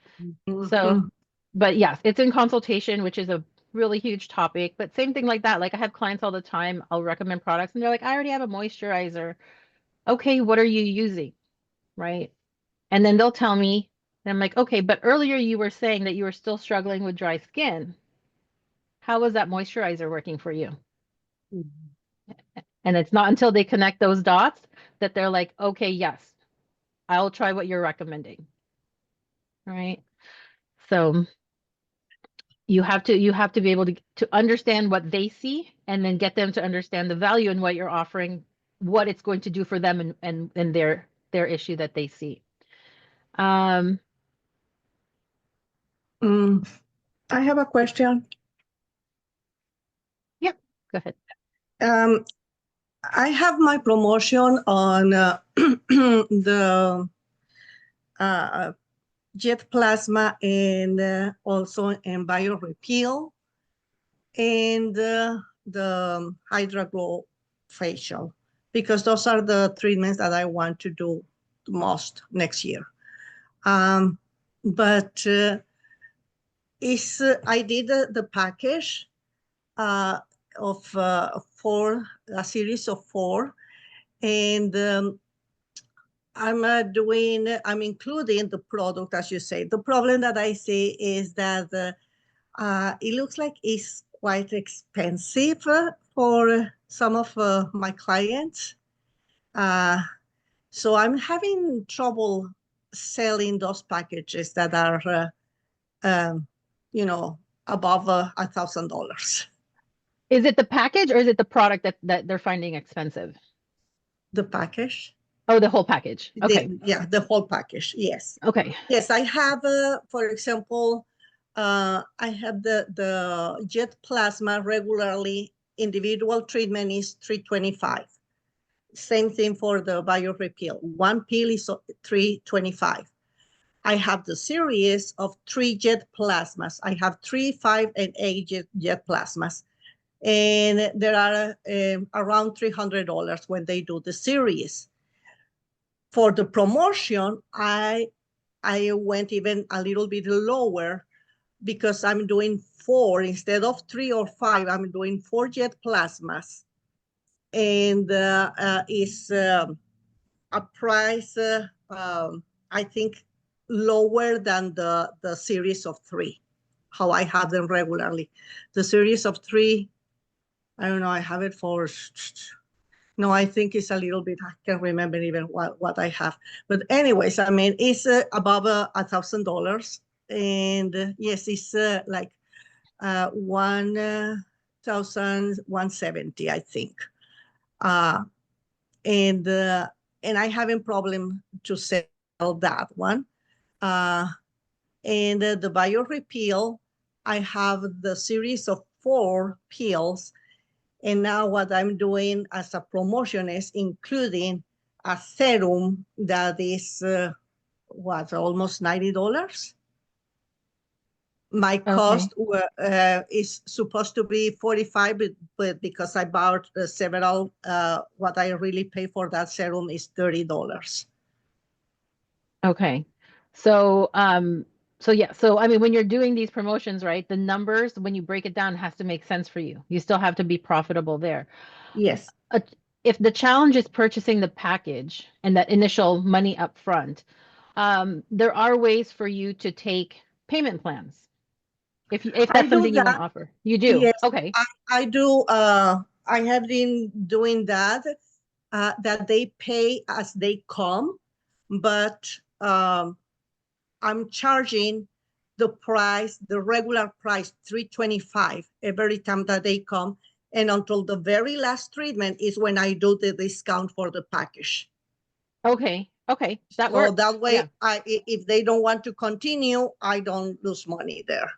So, Mhm. but yes, it's in consultation, which is a really huge topic. But same thing like that. Like I have clients all the time. I'll recommend products and they're like, I already have a moisturizer. Okay, what are you using? Right? And then they'll tell me, and I'm like, okay, but earlier you were saying that you were still struggling with dry skin. How was that moisturizer working for you? And it's not until they connect those dots that they're like, okay, yes, I'll try what you're recommending. Right? So you have to be able to understand what they see and then get them to understand the value in what you're offering, what it's going to do for them and their issue that they see. Um, Mm, I have a question. yep, go ahead. Um, I have my promotion on the jet plasma and also in biorepeal and the Hydra Glow facial, because those are the treatments that I want to do the most next year. But I did the package of a series of 4, and I'm including the product, as you say. The problem that I see is that it looks like it's quite expensive for some of my clients. So I'm having trouble selling those packages that are, above $1,000. Is it the package or is it the product that they're finding expensive? The package. Oh, the whole package. Okay. The whole package. Yes. Okay. Yes, I have, for example, I have the jet plasma regularly. Individual treatment is $325. Same thing for the biorepeal. One pill is $325. I have the series of 3 jet plasmas. I have 3, 5, and 8 jet plasmas. And there are around $300 when they do the series. For the promotion, I went even a little bit lower because I'm doing 4 instead of 3 or 5. I'm doing 4 jet plasmas, and is a price I think lower than the series of 3. How I have them regularly, the series of 3. I don't know. I have it for. No, I think it's a little bit. I can't remember even what I have. But anyways, I mean, it's above $1,000, and yes, it's like 1,170, I think. And I having problem to sell that one. And the biorepeal, I have the series of 4 pills. And now what I'm doing as a promotion is including a serum that is, almost $90. My cost is supposed to be 45, but because I bought several, what I really pay for that serum is $30. Okay. So, yeah. So, I mean, when you're doing these promotions, right, the numbers, when you break it down, has to make sense for you. You still have to be profitable there. Yes. If the challenge is purchasing the package and that initial money up front, there are ways for you to take payment plans. If I that's do something you want that. to offer. You do? Yes, Okay. I do. I have been doing that, that they pay as they come, but I'm charging the price, the regular price, $325 every time that they come. And until the very last treatment is when I do the discount for the package. Okay. Okay. That So works. that way, Yeah. if they don't want to continue, I don't lose money there.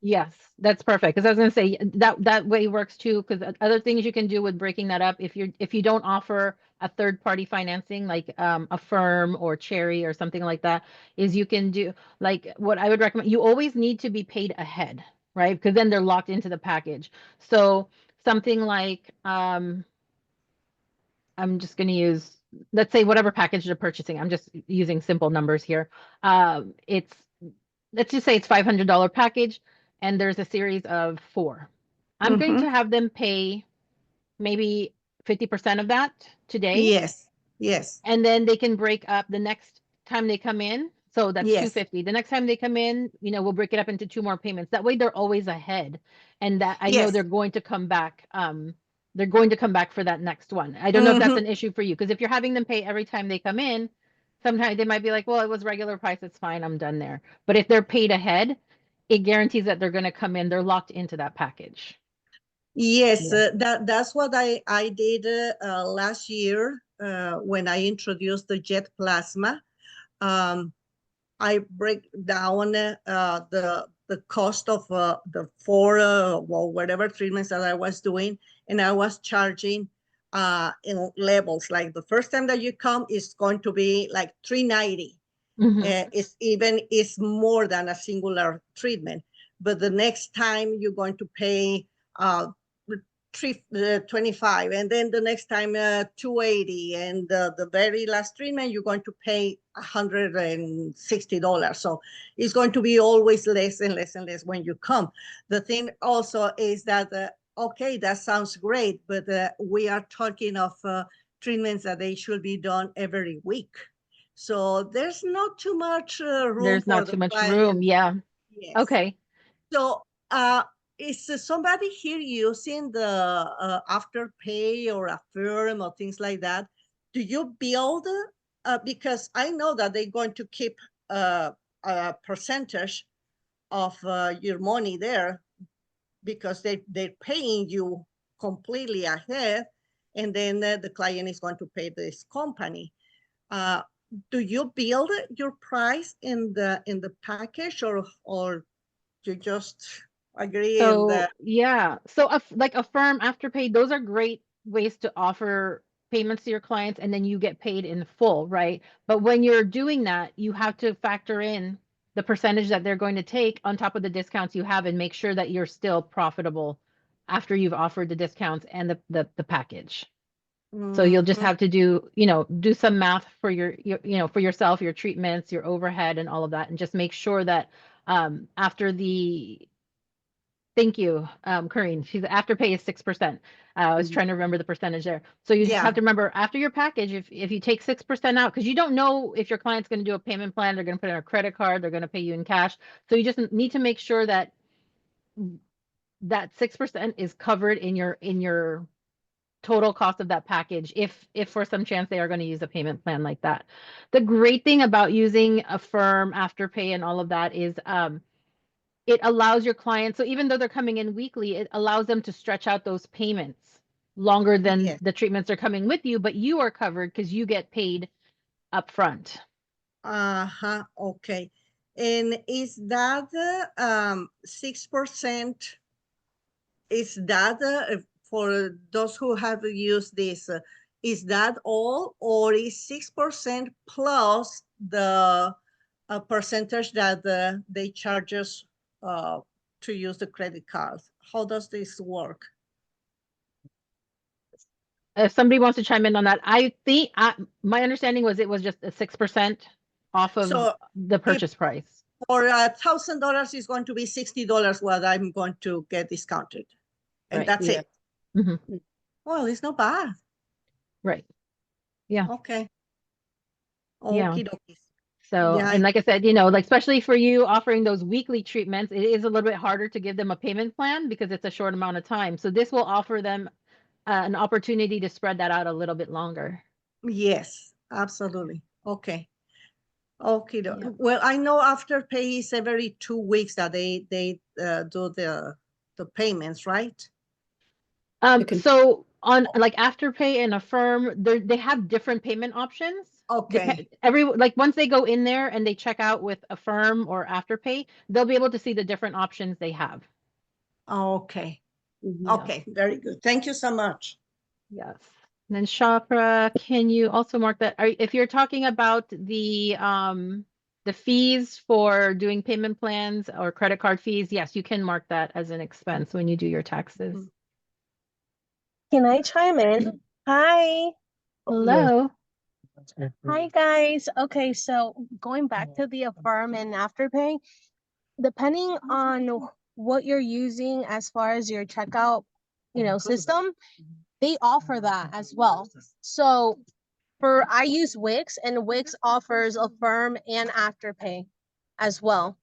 Yes, that's perfect. Because I was going to say that way works too. Because other things you can do with breaking that up, if you don't offer a third party financing like a firm or Cherry or something like that, is you can do like what I would recommend. You always need to be paid ahead, right? Because then they're locked into the package. So something like I'm just going to use, let's say whatever package they're purchasing. I'm just using simple numbers here. It's let's just say it's $500 package and there's a series of 4. I'm going Mm-hmm. to have them pay maybe 50% of that today, Yes, yes, and then they can break up the next time they come in. So that's yes, 250. The next time they come in, we'll break it up into 2 more payments. That way they're always ahead, and that I know yes. they're going to come back. They're going to come back for that next one. I don't know if that's Mm-hmm. an issue for you, because if you're having them pay every time they come in, sometimes they might be like, well, it was regular price, it's fine, I'm done there. But if they're paid ahead, it guarantees that they're going to come in, they're locked into that package. Yes, Yeah. that's what I did last year when I introduced the Jet Plasma. Um, I break down the cost of the 4 well, whatever treatments that I was doing, and I was charging in levels. Like the first time that you come is going to be like $390. Mhm. It's more than a singular treatment, but the next time you're going to pay uh, 25, and then the next time 280, and the very last treatment you're going to pay $160. So it's going to be always less and less and less when you come. The thing also is that okay, that sounds great, but we are talking of treatments that they should be done every week. So there's not too much room There's for not the too much room. client. Yeah. Yes. Okay. So is somebody here using the Afterpay or Affirm or things like that? Do you build? Because I know that they're going to keep a percentage of your money there because they're paying you completely ahead, and then the client is going to pay this company. Uh, do you build your price in the package, or you just agree in the? So yeah, so like Affirm, Afterpay, those are great ways to offer payments to your clients, and then you get paid in full, right? But when you're doing that, you have to factor in the percentage that they're going to take on top of the discounts you have, and make sure that you're still profitable after you've offered the discounts and the package. So you'll just Mhm. have to do some math for for yourself, your treatments, your overhead, and all of that, and just make sure that after the thank you, Corinne. She's Afterpay is 6%. I was trying to remember the percentage there. So you just Yeah. have to remember after your package, if you take 6% out, because you don't know if your client's going to do a payment plan, they're going to put in a credit card, they're going to pay you in cash. So you just need to make sure that that 6% is covered in your total cost of that package, if for some chance they are going to use a payment plan like that. The great thing about using Affirm, Afterpay, and all of that is it allows your clients, so even though they're coming in weekly, it allows them to stretch out those payments longer than Yes. the treatments are coming with you, but you are covered because you get paid upfront. Uh-huh. Okay. And is that 6%? Is that for those who have used this? Is that all, or is 6% plus the percentage that they charge us to use the credit card? How does this work? If somebody wants to chime in on that, I think my understanding was it was just a 6% off of So the if purchase price. for $1,000 is going to be $60 what I'm going to get discounted, and Right. that's Yeah. it. Hmm. Well, it's not bad. Right. Yeah. Okay. Yeah. Okie dokies. So, Yeah. and like I said, like especially for you offering those weekly treatments, it is a little bit harder to give them a payment plan because it's a short amount of time. So this will offer them an opportunity to spread that out a little bit longer. Yes, absolutely. Okay. Okay. Yeah. Well, I know Afterpay is every 2 weeks that they do the payments, right? You can So on like Afterpay and Affirm, they have different payment options. Okay, Like once they go in there and they check out with Affirm or Afterpay, they'll be able to see the different options they have. okay, Mhm. okay, very good. Thank you so much. Yes. And then Shopra, can you also mark that? If you're talking about the fees for doing payment plans or credit card fees, yes, you can mark that as an expense when you do your taxes. Mhm. Can I chime in? Hi. Hello. Hi, guys. Okay, so going back to the Affirm and Afterpay, depending on what you're using as far as your checkout, system, they offer that as well. So I use Wix, and Wix offers Affirm and Afterpay as well.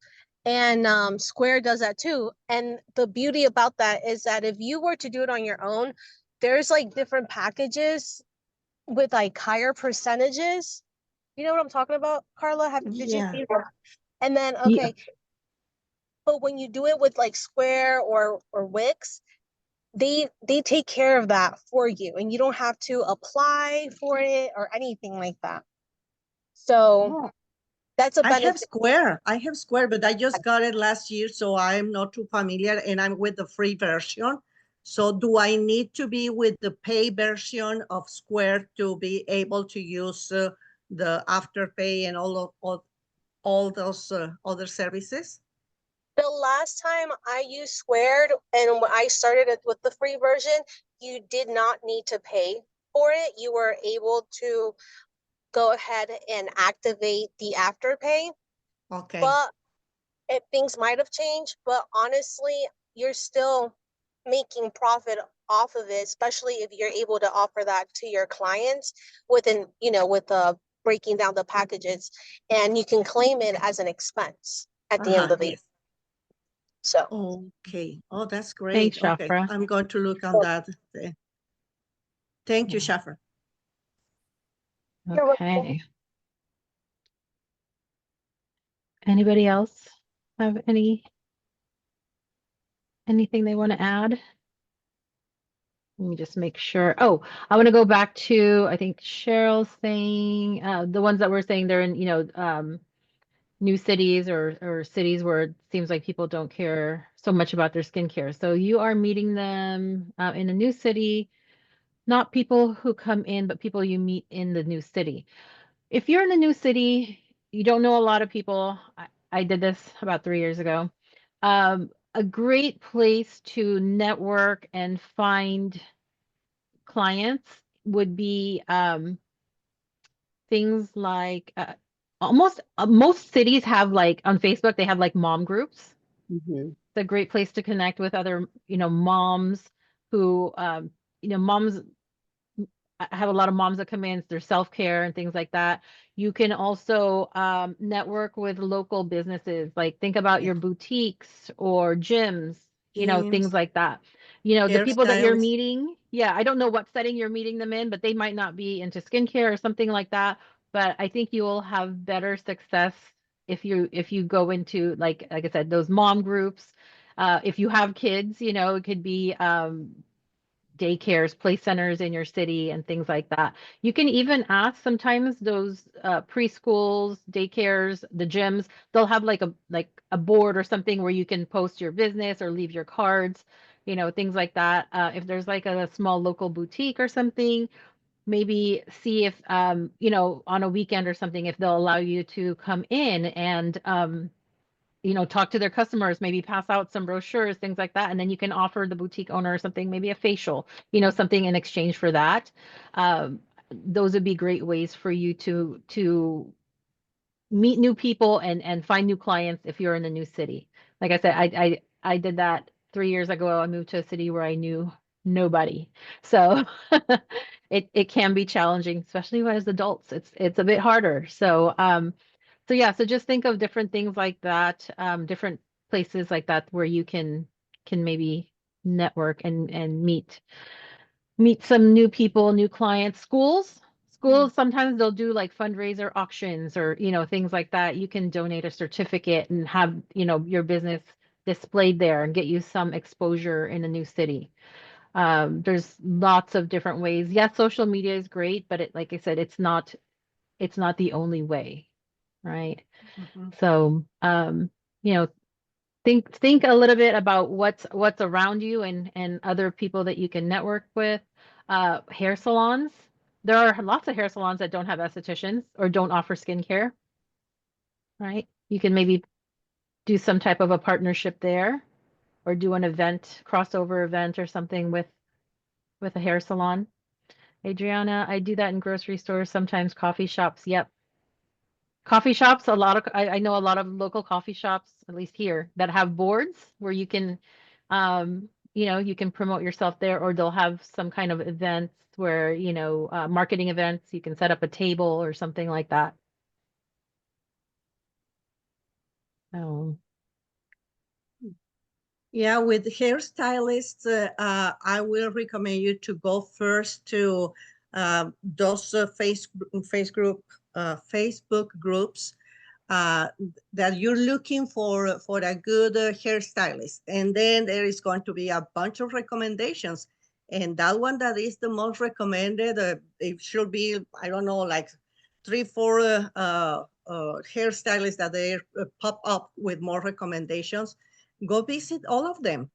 And Square does that too. And the beauty about that is that if you were to do it on your own, there's like different packages with like higher percentages. You know what I'm talking about, Karla? Did you Yeah. see that? And then Yeah. okay, but when you do it with like Square or Wix, they take care of that for you, and you don't have to apply for it or anything like that. So Oh, that's a I have benefit. Square. I have Square, but I just got it last year, so I'm not too familiar, and I'm with the free version. So do I need to be with the pay version of Square to be able to use the Afterpay and all those other services? The last time I used Squared, and when I started it with the free version, you did not need to pay for it. You were able to go ahead and activate the Afterpay, Okay. but things might have changed. But honestly, you're still making profit off of it, especially if you're able to offer that to your clients with breaking down the packages, and you can claim it as an expense at the end of the year. Yes. So Okay. Oh, that's great. Thanks, Okay. Shafra. I'm going to look on that. Thank you, Yeah. Shafra. you're welcome. Okay. Anybody else have anything they want to add? Let me just make sure. Oh, I want to go back to, I think Cheryl's saying, the ones that were saying they're in, new cities or cities where it seems like people don't care so much about their skincare. So you are meeting them in a new city, not people who come in, but people you meet in the new city. If you're in a new city, you don't know a lot of people. I did this about 3 years ago. A great place to network and find clients would be things like almost most cities have like on Facebook, they have like mom groups. Mhm. It's a great place to connect with other, moms who, moms I have a lot of moms that come in, their self-care and things like that. You can also network with local businesses, like think about your boutiques or gyms, things Gyms, like that. The people that you're hairstyles. meeting, yeah, I don't know what setting you're meeting them in, but they might not be into skincare or something like that. But I think you will have better success if you go into like I said, those mom groups. If you have kids, it could be daycares, play centers in your city and things like that. You can even ask sometimes those preschools, daycares, the gyms, they'll have like a board or something where you can post your business or leave your cards, things like that. If there's like a small local boutique or something, maybe see if on a weekend or something if they'll allow you to come in and talk to their customers, maybe pass out some brochures, things like that. And then you can offer the boutique owner something, maybe a facial, something in exchange for that. Those would be great ways for you to meet new people and find new clients if you're in a new city. Like I said, I did that 3 years ago. I moved to a city where I knew nobody. So it can be challenging, especially as adults. It's a bit harder. So yeah, so just think of different things like that, different places like that where you can maybe network and meet some new people, new clients. Schools sometimes they'll do like fundraiser auctions or things like that. You can donate a certificate and have your business displayed there and get you some exposure in a new city. There's lots of different ways. Yes, social media is great, but like I said, it's not it's not the only way, right? Mhm. So, you know, think a little bit about what's around you and other people that you can network with. Hair salons. There are lots of hair salons that don't have estheticians or don't offer skincare, right? You can maybe do some type of a partnership there or do an event, crossover event or something with a hair salon. Adriana, I do that in grocery stores, sometimes coffee shops. Yep. Coffee shops, I know a lot of local coffee shops, at least here, that have boards where you can you can promote yourself there, or they'll have some kind of events where, marketing events, you can set up a table or something like that. So, Yeah, with hairstylists, I will recommend you to go first to those Facebook groups that you're looking for a good hairstylist, and then there is going to be a bunch of recommendations, and that one that is the most recommended, it should be, I don't know, like 3, 4 hairstylists that they pop up with more recommendations. Go visit all of them.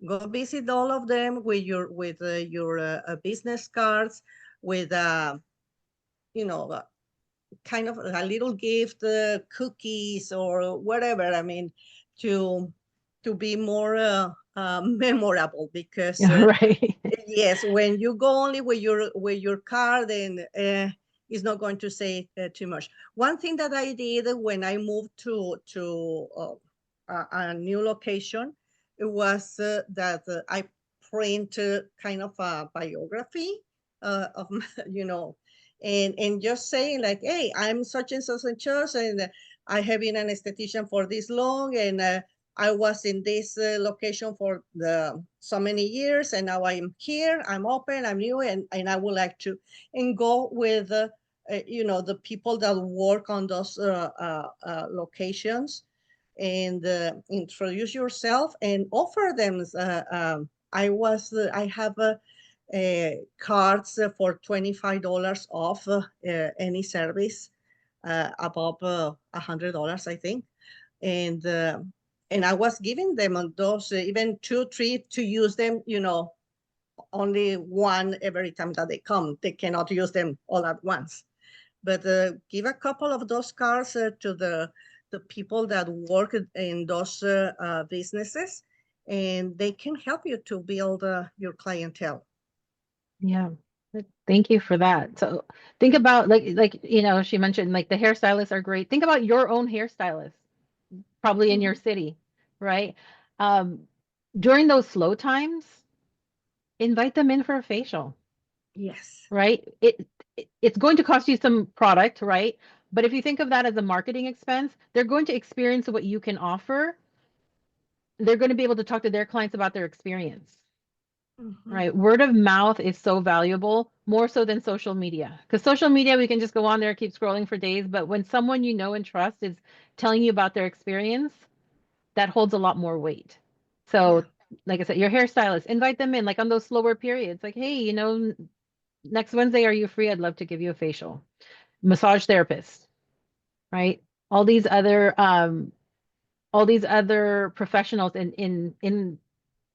Go visit all of them with your business cards, with you know kind of a little gift, cookies or whatever. I mean, to be more memorable, because right. yes, when you go only with your card, then it's not going to say too much. One thing that I did when I moved to a new location, it was that I print kind of a biography of and just saying like, hey, I'm such and such and such, and I have been an esthetician for this long, and I was in this location for so many years, and now I'm here, I'm open, I'm new, and I would like to, and go with, the people that work on those locations, and introduce yourself and offer them. I have cards for $25 off any service above $100, I think, and I was giving them on those even 2, 3 to use them. Only one every time that they come. They cannot use them all at once. But give a couple of those cards to the people that work in those businesses, and they can help you to build your clientele. Yeah. Thank you for that. So think about she mentioned like the hairstylists are great. Think about your own hairstylist, probably in your city, right? Um, During those slow times, invite them in for a facial, Yes. right? It's going to cost you some product, right? But if you think of that as a marketing expense, they're going to experience what you can offer. They're going to be able to talk to their clients about their experience. Mhm. Right. Word of mouth is so valuable, more so than social media. Because social media, we can just go on there, keep scrolling for days. But when someone you know and trust is telling you about their experience, that holds a lot more weight. Yeah. So, like I said, your hairstylist, invite them in, like on those slower periods. Like, hey, next Wednesday, are you free? I'd love to give you a facial. Massage therapist, right? All these other professionals in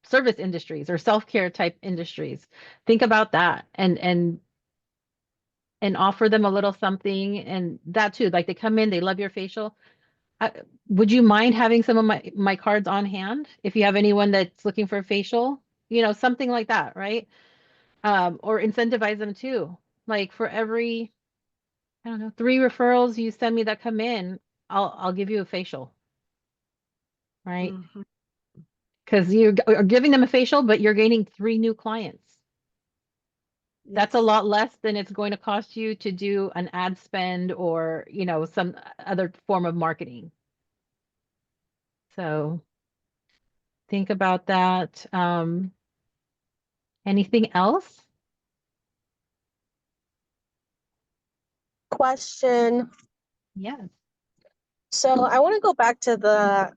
service industries or self-care type industries. Think about that and offer them a little something, and that too, like they come in, they love your facial. Would you mind having some of my cards on hand if you have anyone that's looking for a facial? Something like that, right? Or incentivize them too. Like for every, I don't know, 3 referrals you send me that come in, I'll give you a facial, right? Mhm. Because you are giving them a facial, but you're gaining 3 new clients. That's a Yes. lot less than it's going to cost you to do an ad spend or, some other form of marketing. So think about that. Anything else? Question. Yes. So I want to go back to that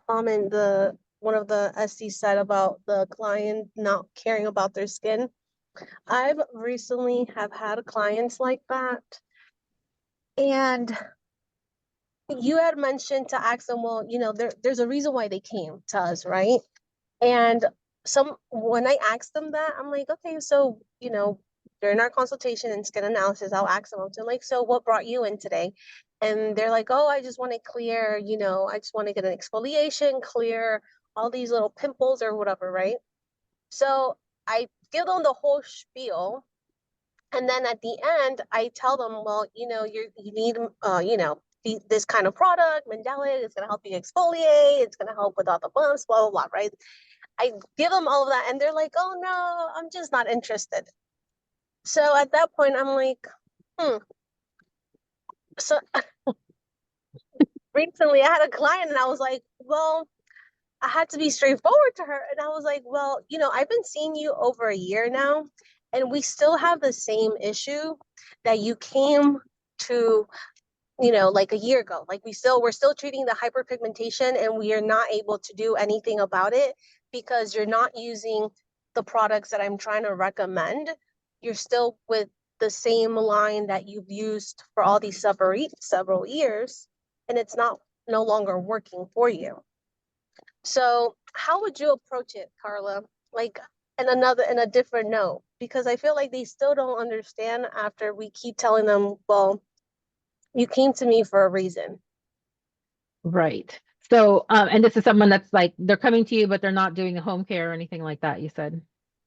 comment the one of the SC said about the client not caring about their skin. I've recently have had clients like that, and you had mentioned to ask them, well, there's a reason why they came to us, right? And when I asked them that, I'm like, okay, so, during our consultation and skin analysis, I'll ask them, I'm like, so what brought you in today? And they're like, oh, I just want to clear, I just want to get an exfoliation, clear all these little pimples or whatever, right? So I give them the whole spiel. And then at the end, I tell them, well, you need, this kind of product, Mandelic, it's going to help you exfoliate, it's going to help with all the bumps, blah, blah, blah, right? I give them all of that, and they're like, oh no, I'm just not interested. So at that point, I'm like, So recently I had a client, and I was like, well, I had to be straightforward to her. And I was like, well, I've been seeing you over a year now, and we still have the same issue that you came to, like a year ago. Like we're still treating the hyperpigmentation, and we are not able to do anything about it because you're not using the products that I'm trying to recommend. You're still with the same line that you've used for all these several years, and it's no longer working for you. So how would you approach it, Karla? Like in a different note, because I feel like they still don't understand after we keep telling them, well, you came to me for a reason. Right. So, and this is someone that's like, they're coming to you, but they're not doing a home care or anything like that, you said?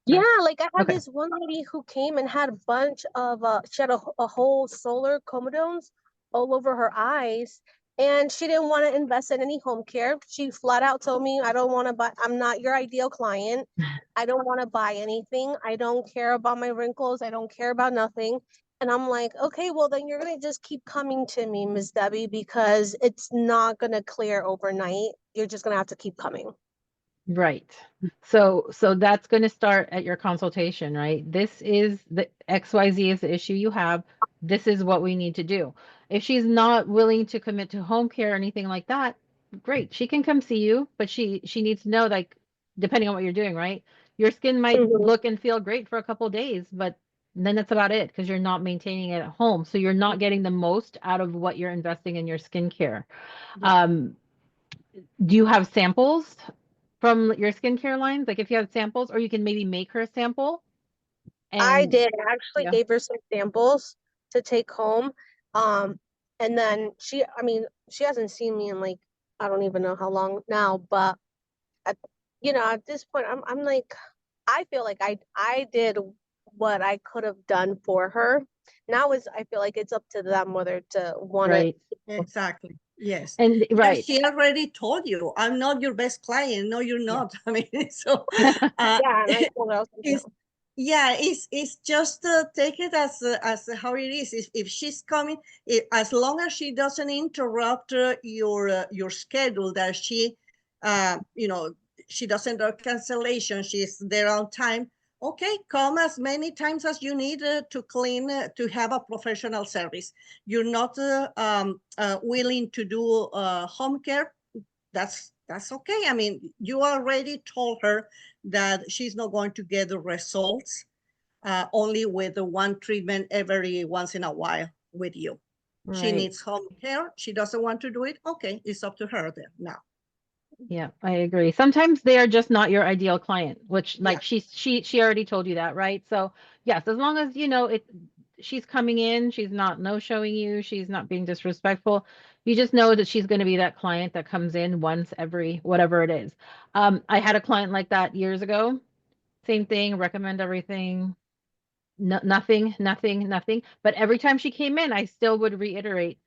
Yeah, like I had Okay. this one lady who came and had a bunch of she had a whole solar comedones all over her eyes, and she didn't want to invest in any home care. She flat out told me, I don't want to buy, I'm not your ideal client. I don't want to buy anything. I don't care about my wrinkles. I don't care about nothing. And I'm like, okay, well then you're gonna just keep coming to me, Miss Debbie, because it's not gonna clear overnight. You're just gonna have to keep coming. Right. So that's going to start at your consultation, right? This is the XYZ is the issue you have. This is what we need to do. If she's not willing to commit to home care or anything like that, great. She can come see you, but she needs to know, like, depending on what you're doing, right? Your skin might Mhm. look and feel great for a couple days, but then that's about it because you're not maintaining it at home. So you're not getting the most out of what you're investing in your skincare. Yeah. Do you have samples from your skincare lines? Like if you have samples, or you can maybe make her a sample I and did. I actually yeah, gave her some samples to take home. And then she hasn't seen me in like, I don't even know how long now, but at, at this point, I'm like, I feel like I did what I could have done for her. Now I feel like it's up to them whether to want to. right. Exactly. Yes. And Yeah, right. she already told you, I'm not your best client. No, you're Yeah. not. I mean, so Yeah, and I told her, I was like, it's no. yeah, it's just take it as how it is. If she's coming, as long as she doesn't interrupt your schedule, that you know, she doesn't do cancellation. She's there on time. Okay, come as many times as you need to clean to have a professional service. You're not willing to do home care. That's okay. I mean, you already told her that she's not going to get the results only with the one treatment every once in a while with you. She Right. needs home care. She doesn't want to do it. Okay, it's up to her then now. Yeah, I agree. Sometimes they are just not your ideal client, which Yeah. like she already told you that, right? So yes, as long as you know it, she's coming in, she's not no showing you, she's not being disrespectful. You just know that she's going to be that client that comes in once every whatever it is. I had a client like that years ago. Same thing, recommend everything. No, nothing. But every time she came in, I still would reiterate,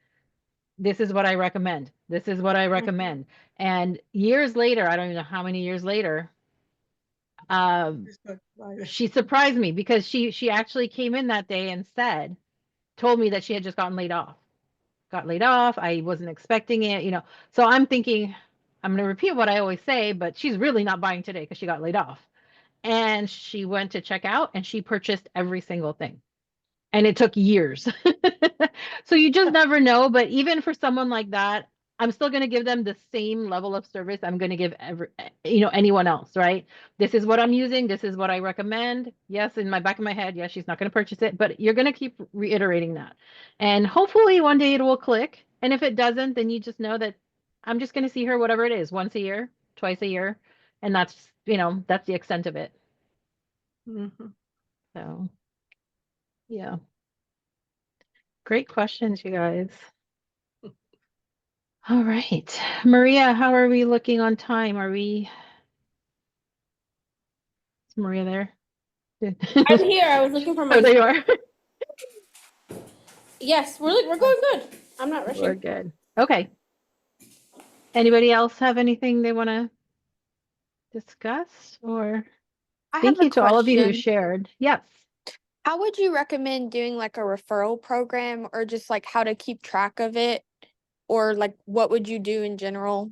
this is what I recommend. This is what I recommend. And years later, I don't even know how many years later, um, she surprised me because she actually came in that day and told me that she had just gotten laid off. Got laid off. I wasn't expecting it, you know. So I'm thinking, I'm going to repeat what I always say, but she's really not buying today because she got laid off. And she went to check out and she purchased every single thing. And it took years. So you just never know. But even for someone like that, I'm still going to give them the same level of service I'm going to give anyone else, right? This is what I'm using. This is what I recommend. Yes, in my back of my head, yes, she's not going to purchase it, but you're going to keep reiterating that. And hopefully one day it will click. And if it doesn't, then you just know that I'm just going to see her, whatever it is, once a year, twice a year. And that's, that's the extent of it. Mhm. So, yeah. Great questions, you guys. All right. Maria, how are we looking on time? Is Maria there? I'm here. I was looking for my Oh, there you phone. are. Yes, we're going good. I'm not We're rushing. good. Okay. Anybody else have anything they want to discuss? Or I have thank a you to all of you who question. shared. Yes. How would you recommend doing like a referral program or just like how to keep track of it? Or like what would you do in general?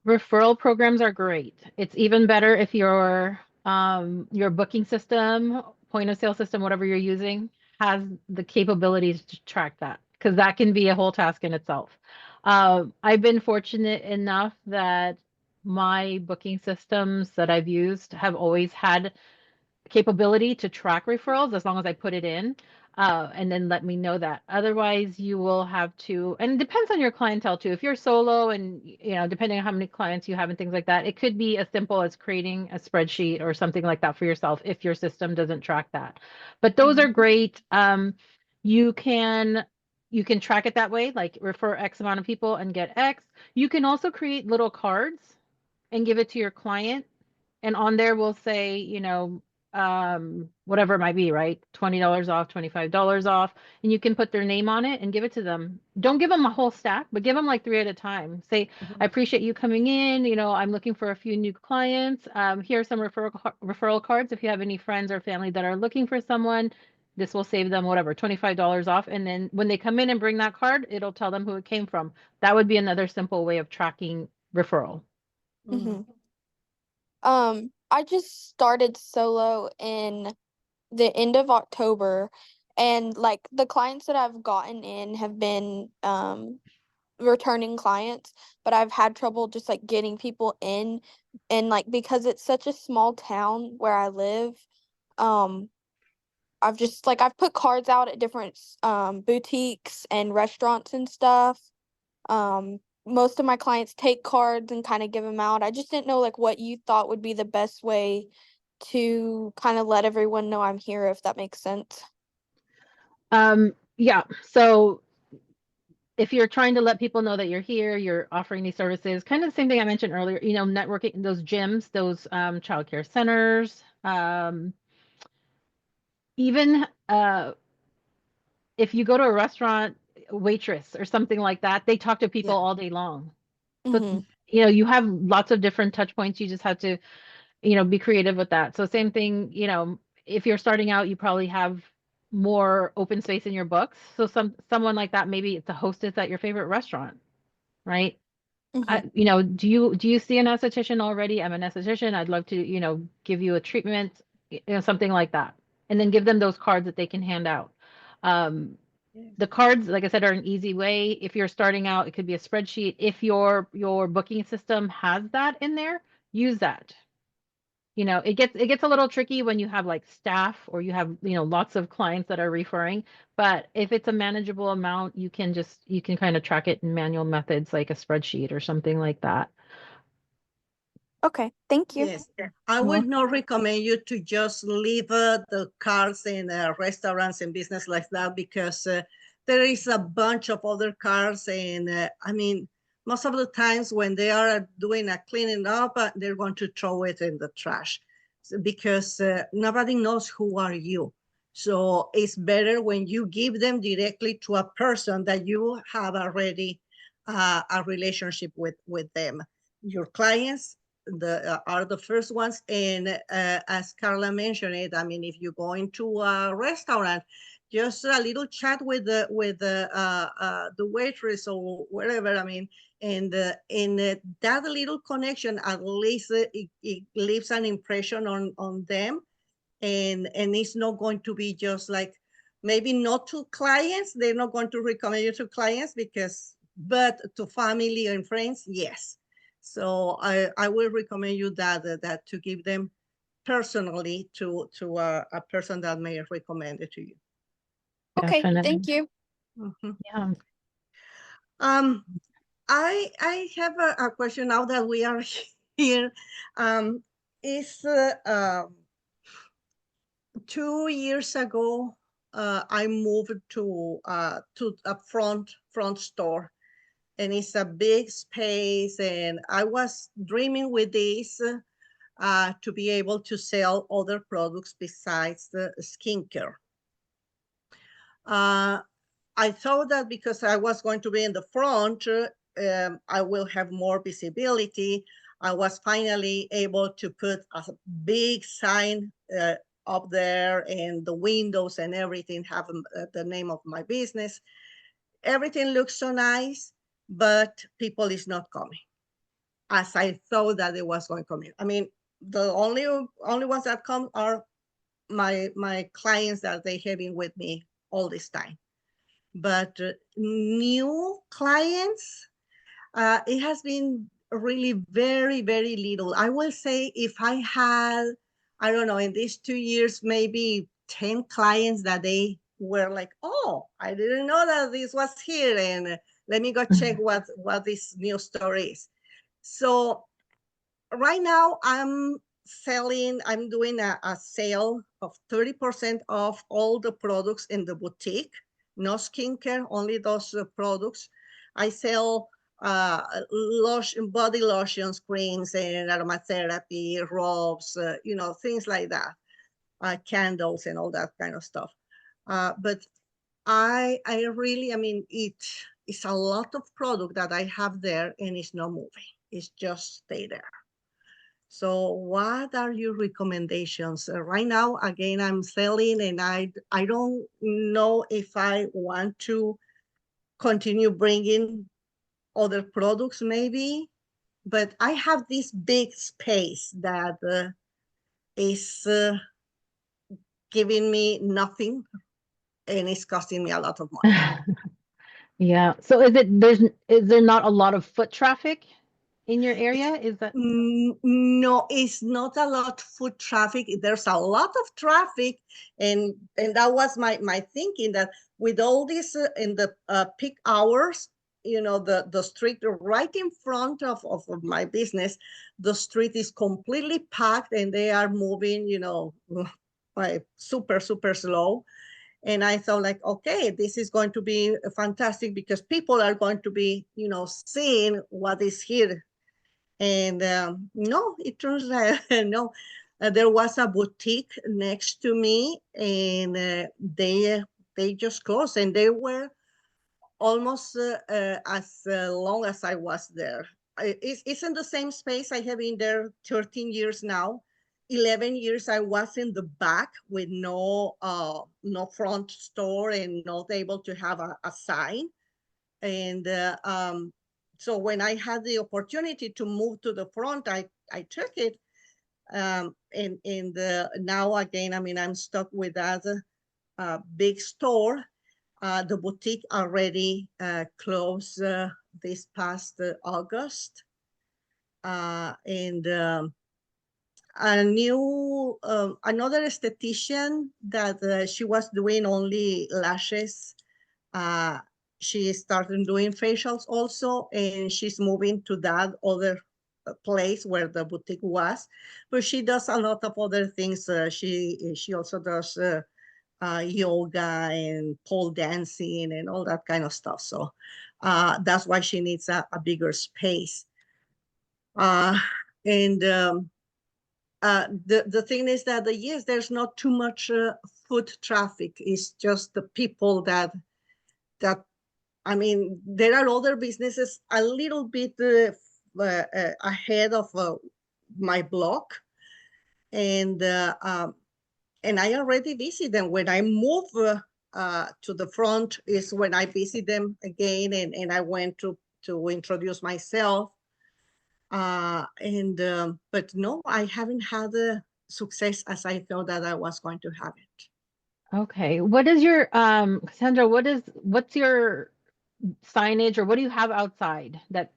Referral programs are great. It's even better if your booking system, point of sale system, whatever you're using, has the capabilities to track that, because that can be a whole task in itself. I've been fortunate enough that my booking systems that I've used have always had capability to track referrals as long as I put it in, and then let me know that. Otherwise, you will have to, and it depends on your clientele too. If you're solo and, depending on how many clients you have and things like that, it could be as simple as creating a spreadsheet or something like that for yourself if your system doesn't track that. But those are great. You can you can track it that way, like refer X amount of people and get X. You can also create little cards and give it to your client, and on there we'll say, whatever it might be, right? $20 off, $25 off, and you can put their name on it and give it to them. Don't give them a whole stack, but give them like 3 at a time. Say, I appreciate you coming in. I'm looking for a few new clients. Here are some referral cards. If you have any friends or family that are looking for someone, this will save them whatever, $25 off. And then when they come in and bring that card, it'll tell them who it came from. That would be another simple way of tracking referral. Mm-hmm. I just started solo in the end of October, and like the clients that I've gotten in have been returning clients, but I've had trouble just like getting people in, and like because it's such a small town where I live, um I've put cards out at different boutiques and restaurants and stuff. Most of my clients take cards and kind of give them out. I just didn't know like what you thought would be the best way to kind of let everyone know I'm here, if that makes sense. Yeah. So if you're trying to let people know that you're here, you're offering these services, kind of the same thing I mentioned earlier, networking, those gyms, those childcare centers, even if you go to a restaurant, waitress or something like that, they talk to people all day long. So, Mm-hmm. you have lots of different touch points. You just have to, be creative with that. So same thing, if you're starting out, you probably have more open space in your books. So someone like that, maybe it's a hostess at your favorite restaurant, right? Mm-hmm. Do you see an esthetician already? I'm an esthetician. I'd love to, give you a treatment, something like that. And then give them those cards that they can hand out. The cards, like I said, are an easy way. If you're starting out, it could be a spreadsheet. If your booking system has that in there, use that. It gets a little tricky when you have like staff or you have, lots of clients that are referring. But if it's a manageable amount, you can kind of track it in manual methods like a spreadsheet or something like that. Okay, thank you. Yes, I would not recommend you to just leave the cards in restaurants and business like that, because there is a bunch of other cards, and I mean, most of the times when they are doing a cleaning up, they're going to throw it in the trash, because nobody knows who are you. So it's better when you give them directly to a person that you have already a relationship with them. Your clients are the first ones, and as Karla mentioned it, I mean, if you go into a restaurant, just a little chat with the waitress or whatever. I mean, and that little connection, at least it leaves an impression on them, and it's not going to be just like, maybe not to clients. They're not going to recommend you to clients because but to family and friends, yes. So I will recommend you that to give them personally to a person that may recommend it to you. Okay, Definitely. thank you. Mhm. Yeah. I have a question now that we are here. Is 2 years ago, I moved to a front store, and it's a big space. And I was dreaming with this to be able to sell other products besides the skincare. I thought that because I was going to be in the front, I will have more visibility. I was finally able to put a big sign up there, and the windows and everything have the name of my business. Everything looks so nice, but people is not coming as I thought that it was going to come in. I mean, the only ones that come are my clients that they have been with me all this time. But new clients, it has been really very, very little. I will say if I had, I don't know, in these 2 years, maybe 10 clients that they were like, oh, I didn't know that this was here, and let me go check what this new store is. So right now I'm doing a sale of 30% off all the products in the boutique, no skincare, only those products. I sell body lotions, creams, and aromatherapy, robes, things like that, candles and all that kind of stuff. But I really, I mean, it's a lot of product that I have there, and it's not moving. It's just stay there. So what are your recommendations? Right now, again, I'm selling, and I don't know if I want to continue bringing other products maybe, but I have this big space that is giving me nothing, and it's costing me a lot of money. Yeah. So is there not a lot of foot traffic in your area? Is that No, it's not a lot foot traffic. There's a lot of traffic, and that was my thinking, that with all this in the peak hours, the street right in front of my business, the street is completely packed, and they are moving, like super, super slow. And I thought, like, okay, this is going to be fantastic because people are going to be, seeing what is here. And no, it turns out no. There was a boutique next to me, and they just closed, and they were almost as long as I was there. It's in the same space. I have been there 13 years now. 11 years I was in the back with no front store and not able to have a sign. And so when I had the opportunity to move to the front, I took it. And now again, I mean, I'm stuck with that big store. The boutique already closed this past August. And another esthetician that she was doing only lashes. She started doing facials also, and she's moving to that other place where the boutique was. But she does a lot of other things. She also does yoga and pole dancing and all that kind of stuff. So that's why she needs a bigger space. And the thing is that yes, there's not too much foot traffic. It's just the people that I mean, there are other businesses a little bit ahead of my block, and I already visit them. When I move to the front is when I visit them again, and I went to introduce myself. But no, I haven't had the success as I thought that I was going to have it. okay? What is your Cassandra, what's your signage, or what do you have outside that?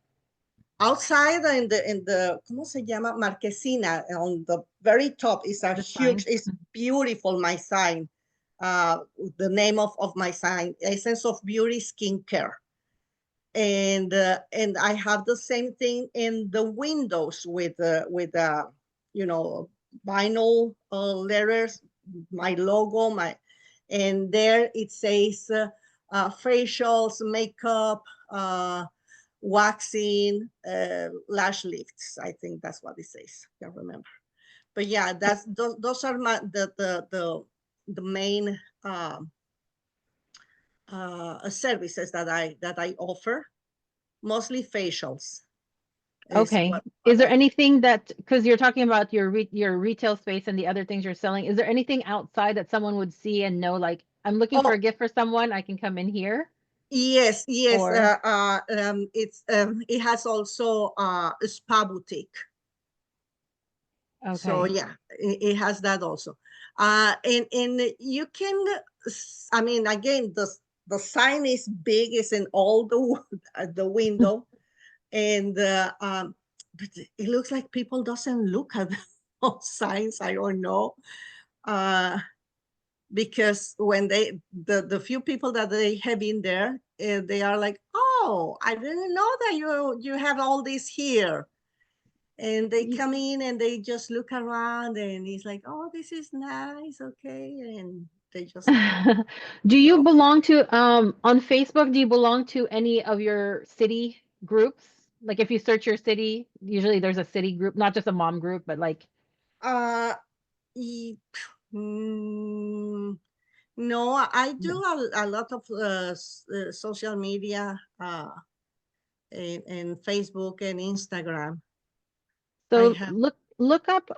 Outside in the ¿cómo se llama? Marquesina on the very top is a The huge, sign? it's beautiful, my sign. The name of my sign, Essence of Beauty Skincare. And I have the same thing in the windows with you know, vinyl letters, my logo, and there it says facials, makeup, waxing, lash lifts. I think that's what it says. Can't remember. But yeah, that's those are the main services that I offer. Mostly facials. Is Okay. what Is there I, anything that, because you're talking about your retail space and the other things you're selling, is there anything outside that someone would see and know, like, I'm looking for a oh gift for someone, I can come in here? yes, yes. Or It has also a spa boutique. So okay. yeah, it has that also. And you can, I mean, again, the sign is big, is in all the window, and but it looks like people doesn't look at those signs. I don't know, because when the few people that they have in there, they are like, oh, I didn't know that you have all this here. And they come in and they just look around and it's like, oh, this is nice, okay, and they just Do you go. belong to on Facebook, do you belong to any of your city groups? Like if you search your city, usually there's a city group, not just a mom group, but like Uh, e- mm, no, I do no. a lot of social media, and Facebook and Instagram. I So have, look up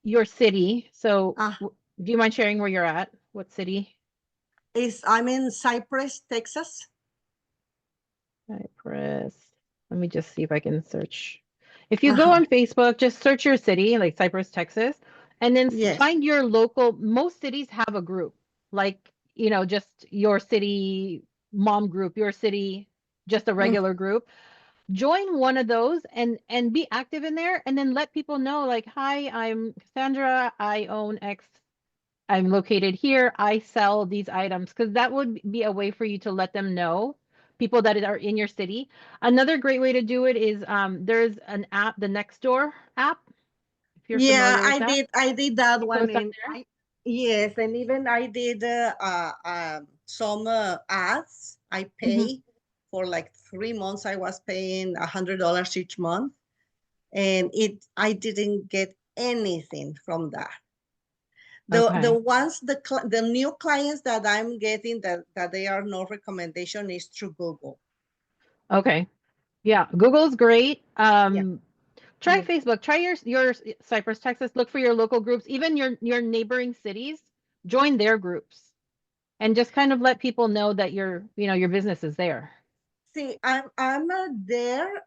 your city. So uh, do you mind sharing where you're at? What city? I'm in Cypress, Texas. Cypress. Let me just see if I can search. If you go Uh-huh. on Facebook, just search your city, like Cypress, Texas, and then Yes. find your local. Most cities have a group, like, just your city mom group, your city, just a Mm, regular group. Join one of those and be active in there, and then let people know, like, hi, I'm Cassandra. I own X. I'm located here. I sell these items, because that would be a way for you to let them know, people that are in your city. Another great way to do it is there's an app, the Nextdoor app, if you're yeah, familiar with that. I did that You one, post on and there. yes, and even I did some ads. I Mhm. pay for like 3 months. I was paying $100 each month, and I didn't get anything from that. The Okay. ones the new clients that I'm getting that they are no recommendation is through Google. Okay. Yeah, Google's great. Yeah. Try Facebook. Try your Cypress, Texas. Look for your local groups, even your neighboring cities. Join their groups, and just kind of let people know that your business is there. See, I'm there,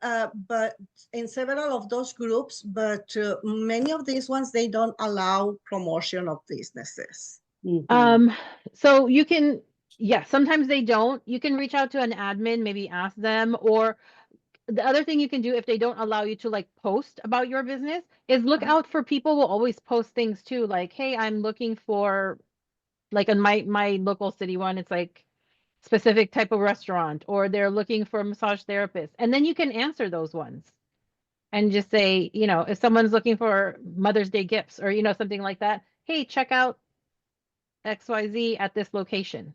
but in several of those groups, but many of these ones they don't allow promotion of businesses. Um, so you can, yeah, sometimes they don't. You can reach out to an admin, maybe ask them, or the other thing you can do if they don't allow you to like post about your business is look Uh-huh. out for people will always post things too, like, hey, I'm looking for, like, in my local city one, it's like specific type of restaurant, or they're looking for a massage therapist. And then you can answer those ones and just say, if someone's looking for Mother's Day gifts, or something like that, hey, check out XYZ at this location.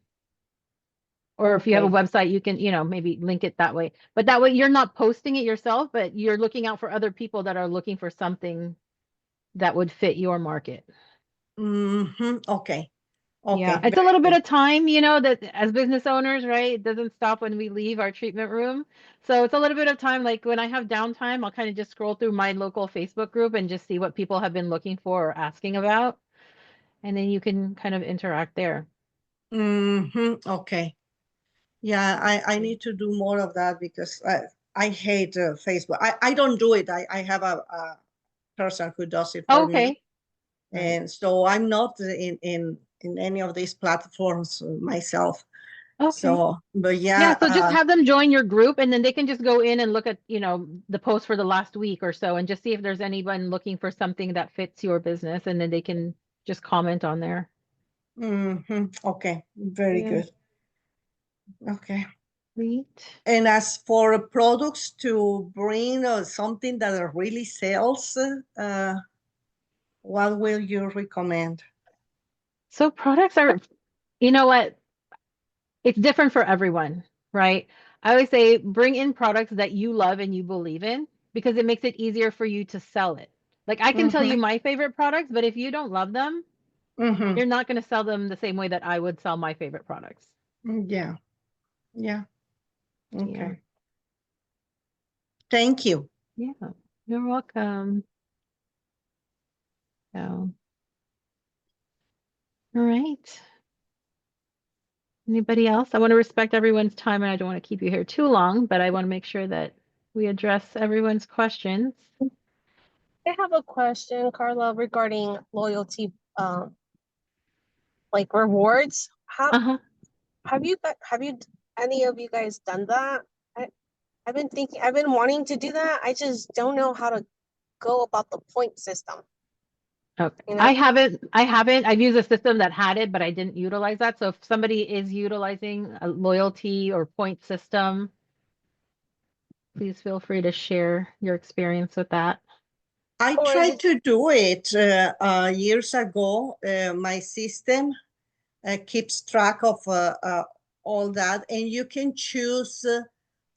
Or if you have a Okay. website, you can, maybe link it that way. But that way you're not posting it yourself, but you're looking out for other people that are looking for something that would fit your market. Okay. Yeah, Okay. it's a Very little bit good. of time, that as business owners, right? It doesn't stop when we leave our treatment room. So it's a little bit of time. Like when I have downtime, I'll kind of just scroll through my local Facebook group and just see what people have been looking for or asking about. And then you can kind of interact there. Okay. Yeah, I need to do more of that because I hate Facebook. I don't do it. I have a person who does it for me. Okay. Right. And so I'm not in any of these platforms myself. Okay. So, but Yeah, yeah, so just have them join your group and then they can just go in and look at, you know, the post for the last week or so and just see if there's anyone looking for something that fits your business and then they can just comment on there. okay, very Yeah. good. Okay. Sweet. And as for products to bring something that really sells, what will you recommend? So products are, you know what? It's different for everyone, right? I always say bring in products that you love and you believe in because it makes it easier for you to sell it. Like I can tell you my favorite products, but if you don't love them, you're not going to sell them the same way that I would sell my favorite products. Yeah. Yeah. Okay. Thank you. Yeah. You're welcome. So, all right. Anybody else? I want to respect everyone's time and I don't want to keep you here too long, but I want to make sure that we address everyone's questions. I have a question, Karla, regarding loyalty, like rewards. Uh-huh. Have you any of you guys done that? I've been wanting to do that. I just don't know how to go about the point system. Okay. You know? I haven't. I've used a system that had it, but I didn't utilize that. So if somebody is utilizing a loyalty or point system, please feel free to share your experience with that. I Or is tried it to do it years ago. My system keeps track of all that, and you can choose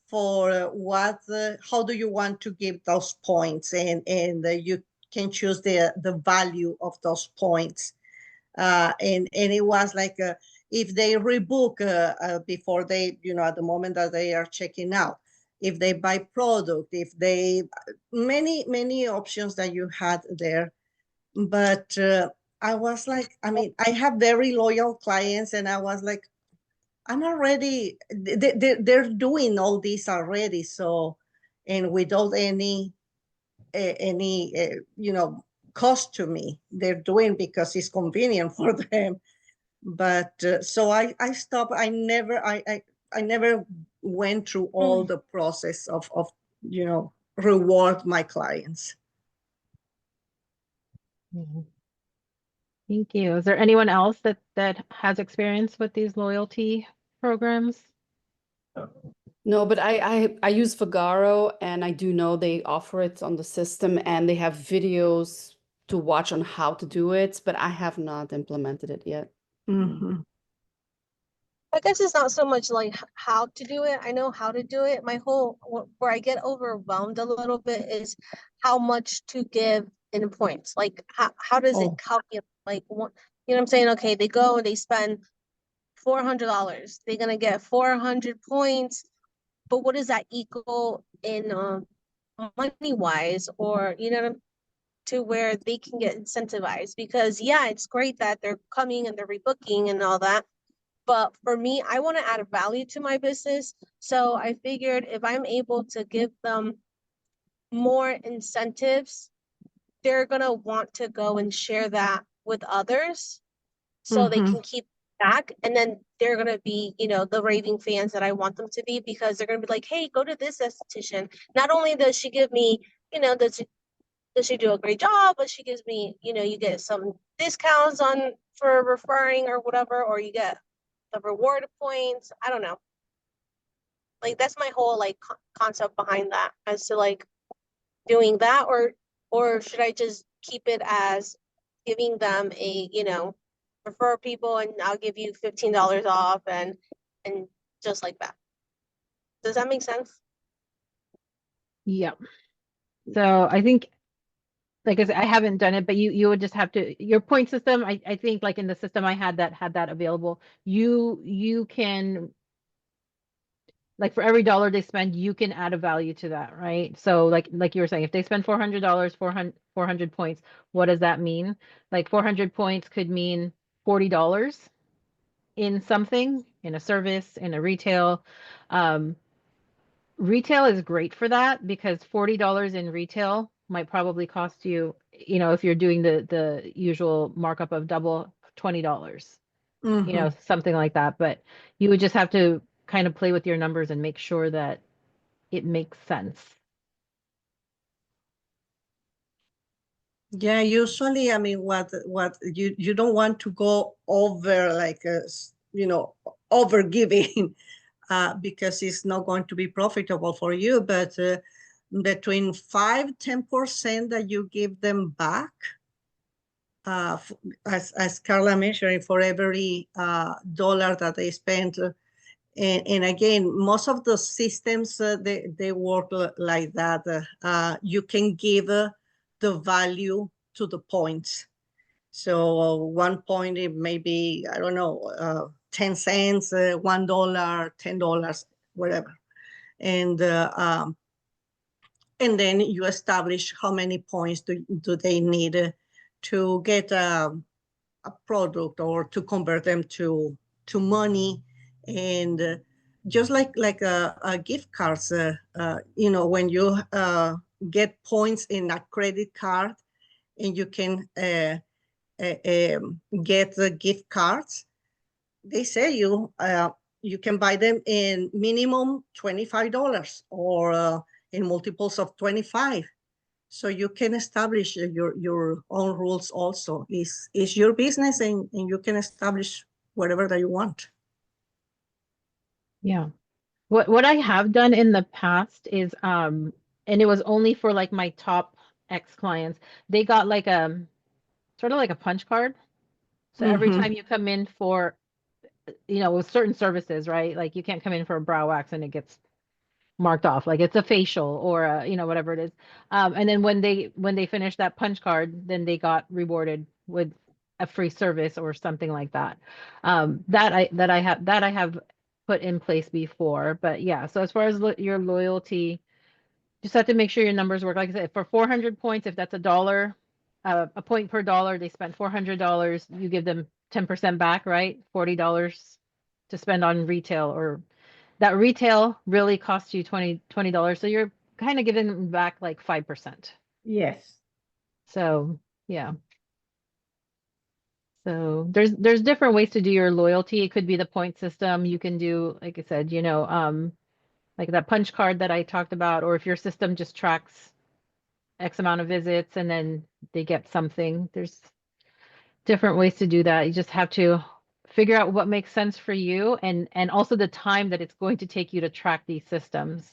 for how do you want to give those points, and you can choose the value of those points. And it was like if they rebook before they, at the moment that they are checking out, if they buy product, if they, many options that you had there. But I was like, I mean, I have very loyal clients, and I was like, I'm already, they're doing all this already. So, and without any cost to me, they're doing because it's convenient for them. But so I stopped. I never went through all the process of reward my clients. Mhm. Thank you. Is there anyone else that has experience with these loyalty programs? No, but I use Vagaro, and I do know they offer it on the system and they have videos to watch on how to do it, but I have not implemented it yet. I guess it's not so much like how to do it. I know how to do it. My whole where I get overwhelmed a little bit is how much to give in points. Like how does it calculate? Like what, you know what I'm saying? Okay, they go and they spend $400. They're gonna get 400 points, but what does that equal in money wise, or to where they can get incentivized? Because yeah, it's great that they're coming and they're rebooking and all that. But for me, I want to add value to my business. So I figured if I'm able to give them more incentives, they're going to want to go and share that with others so they can keep back. And then they're going to be, the raving fans that I want them to be, because they're going to be like, hey, go to this esthetician. Not only does she give me, does she do a great job, but she gives me, you get some discounts for referring or whatever, or you get the reward points. I don't know. Like that's my whole like concept behind that, as to like doing that, or should I just keep it as giving them a, refer people and I'll give you $15 off and just like that. Does that make sense? Yeah. So I think, like I said, I haven't done it, but you would just have to, your point system, I think like in the system I had that available, you can, like for every dollar they spend, you can add a value to that, right? So like you were saying, if they spend $400, 400 points, what does that mean? Like 400 points could mean $40 in something, in a service, in a retail. Retail is great for that because $40 in retail might probably cost you, if you're doing the usual markup of double, $20. you know, something like that. But you would just have to kind of play with your numbers and make sure that it makes sense. Yeah, usually, I mean, what you don't want to go over like over giving, because it's not going to be profitable for you. But between 5-10% that you give them back, as Karla mentioned, for every dollar that they spend. And again, most of the systems, they work like that. You can give the value to the points. So 1 point, it may be, I don't know, 10 cents, $1, $10, whatever. And then you establish how many points do they need to get a product or to convert them to money. And just like a gift cards, when you get points in a credit card and you can get the gift cards, they say you can buy them in minimum $25 or in multiples of 25. So you can establish your own rules also. It's your business, and you can establish whatever that you want. Yeah. What I have done in the past is and it was only for like my top X clients. They got like sort of like a punch card. So every time you come in for, you know, with certain services, right? Like you can't come in for a brow wax and it gets marked off, like it's a facial or a, you know, whatever it is. And then when they finished that punch card, then they got rewarded with a free service or something like that. That I have put in place before. But yeah, so as far as your loyalty, just have to make sure your numbers work. Like I said, for 400 points, if that's $1, a point per dollar, they spent $400, you give them 10% back, right? $40 to spend on retail, or that retail really costs you $20. So you're kind of giving them back like 5%. Yes. So yeah. So there's different ways to do your loyalty. It could be the point system. You can do, like I said, you know, like that punch card that I talked about, or if your system just tracks X amount of visits and then they get something. There's different ways to do that. You just have to figure out what makes sense for you, and also the time that it's going to take you to track these systems.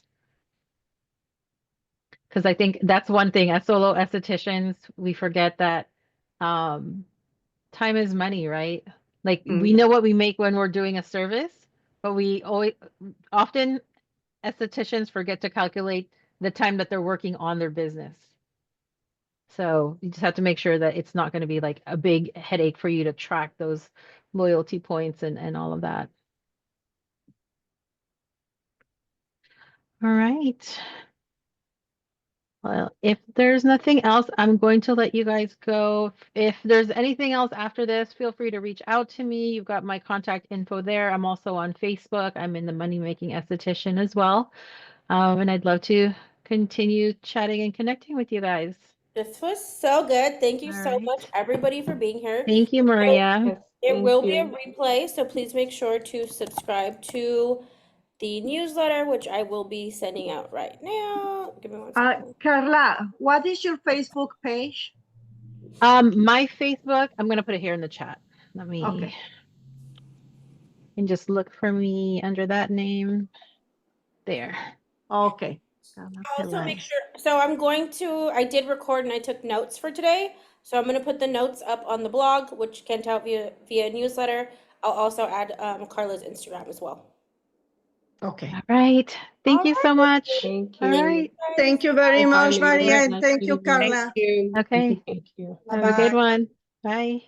Because I think that's one thing as solo estheticians, we forget that time is money, right? Like we know what we make when we're doing a service, but we often estheticians forget to calculate the time that they're working on their business. So you just have to make sure that it's not going to be like a big headache for you to track those loyalty points and all of that. All right. Well, if there's nothing else, I'm going to let you guys go. If there's anything else after this, feel free to reach out to me. You've got my contact info there. I'm also on Facebook. I'm in the Money Making Esthetician as well. And I'd love to continue chatting and connecting with you guys. This was so good. Thank you All so right. much, everybody, for being here. Thank you, Maria. Yes, It thank will be a you. replay, so please make sure to subscribe to the newsletter, which I will be sending out right now. Give me one second. Karla, what is your Facebook page? My Facebook, I'm gonna put it here in the chat. Let me Okay. and just look for me under that name. There. Okay. Also make sure, so I did record and I took notes for today. So I'm gonna put the notes up on the blog, which can out via newsletter. I'll also add Karla's Instagram as well. Okay. All right. Thank you so much. Thank All you. right. Thank you very Bye, much, Maria, ladies. and Nice thank you, meeting you. Thank Karla. you. Okay. Thank you. Have a good one. Bye.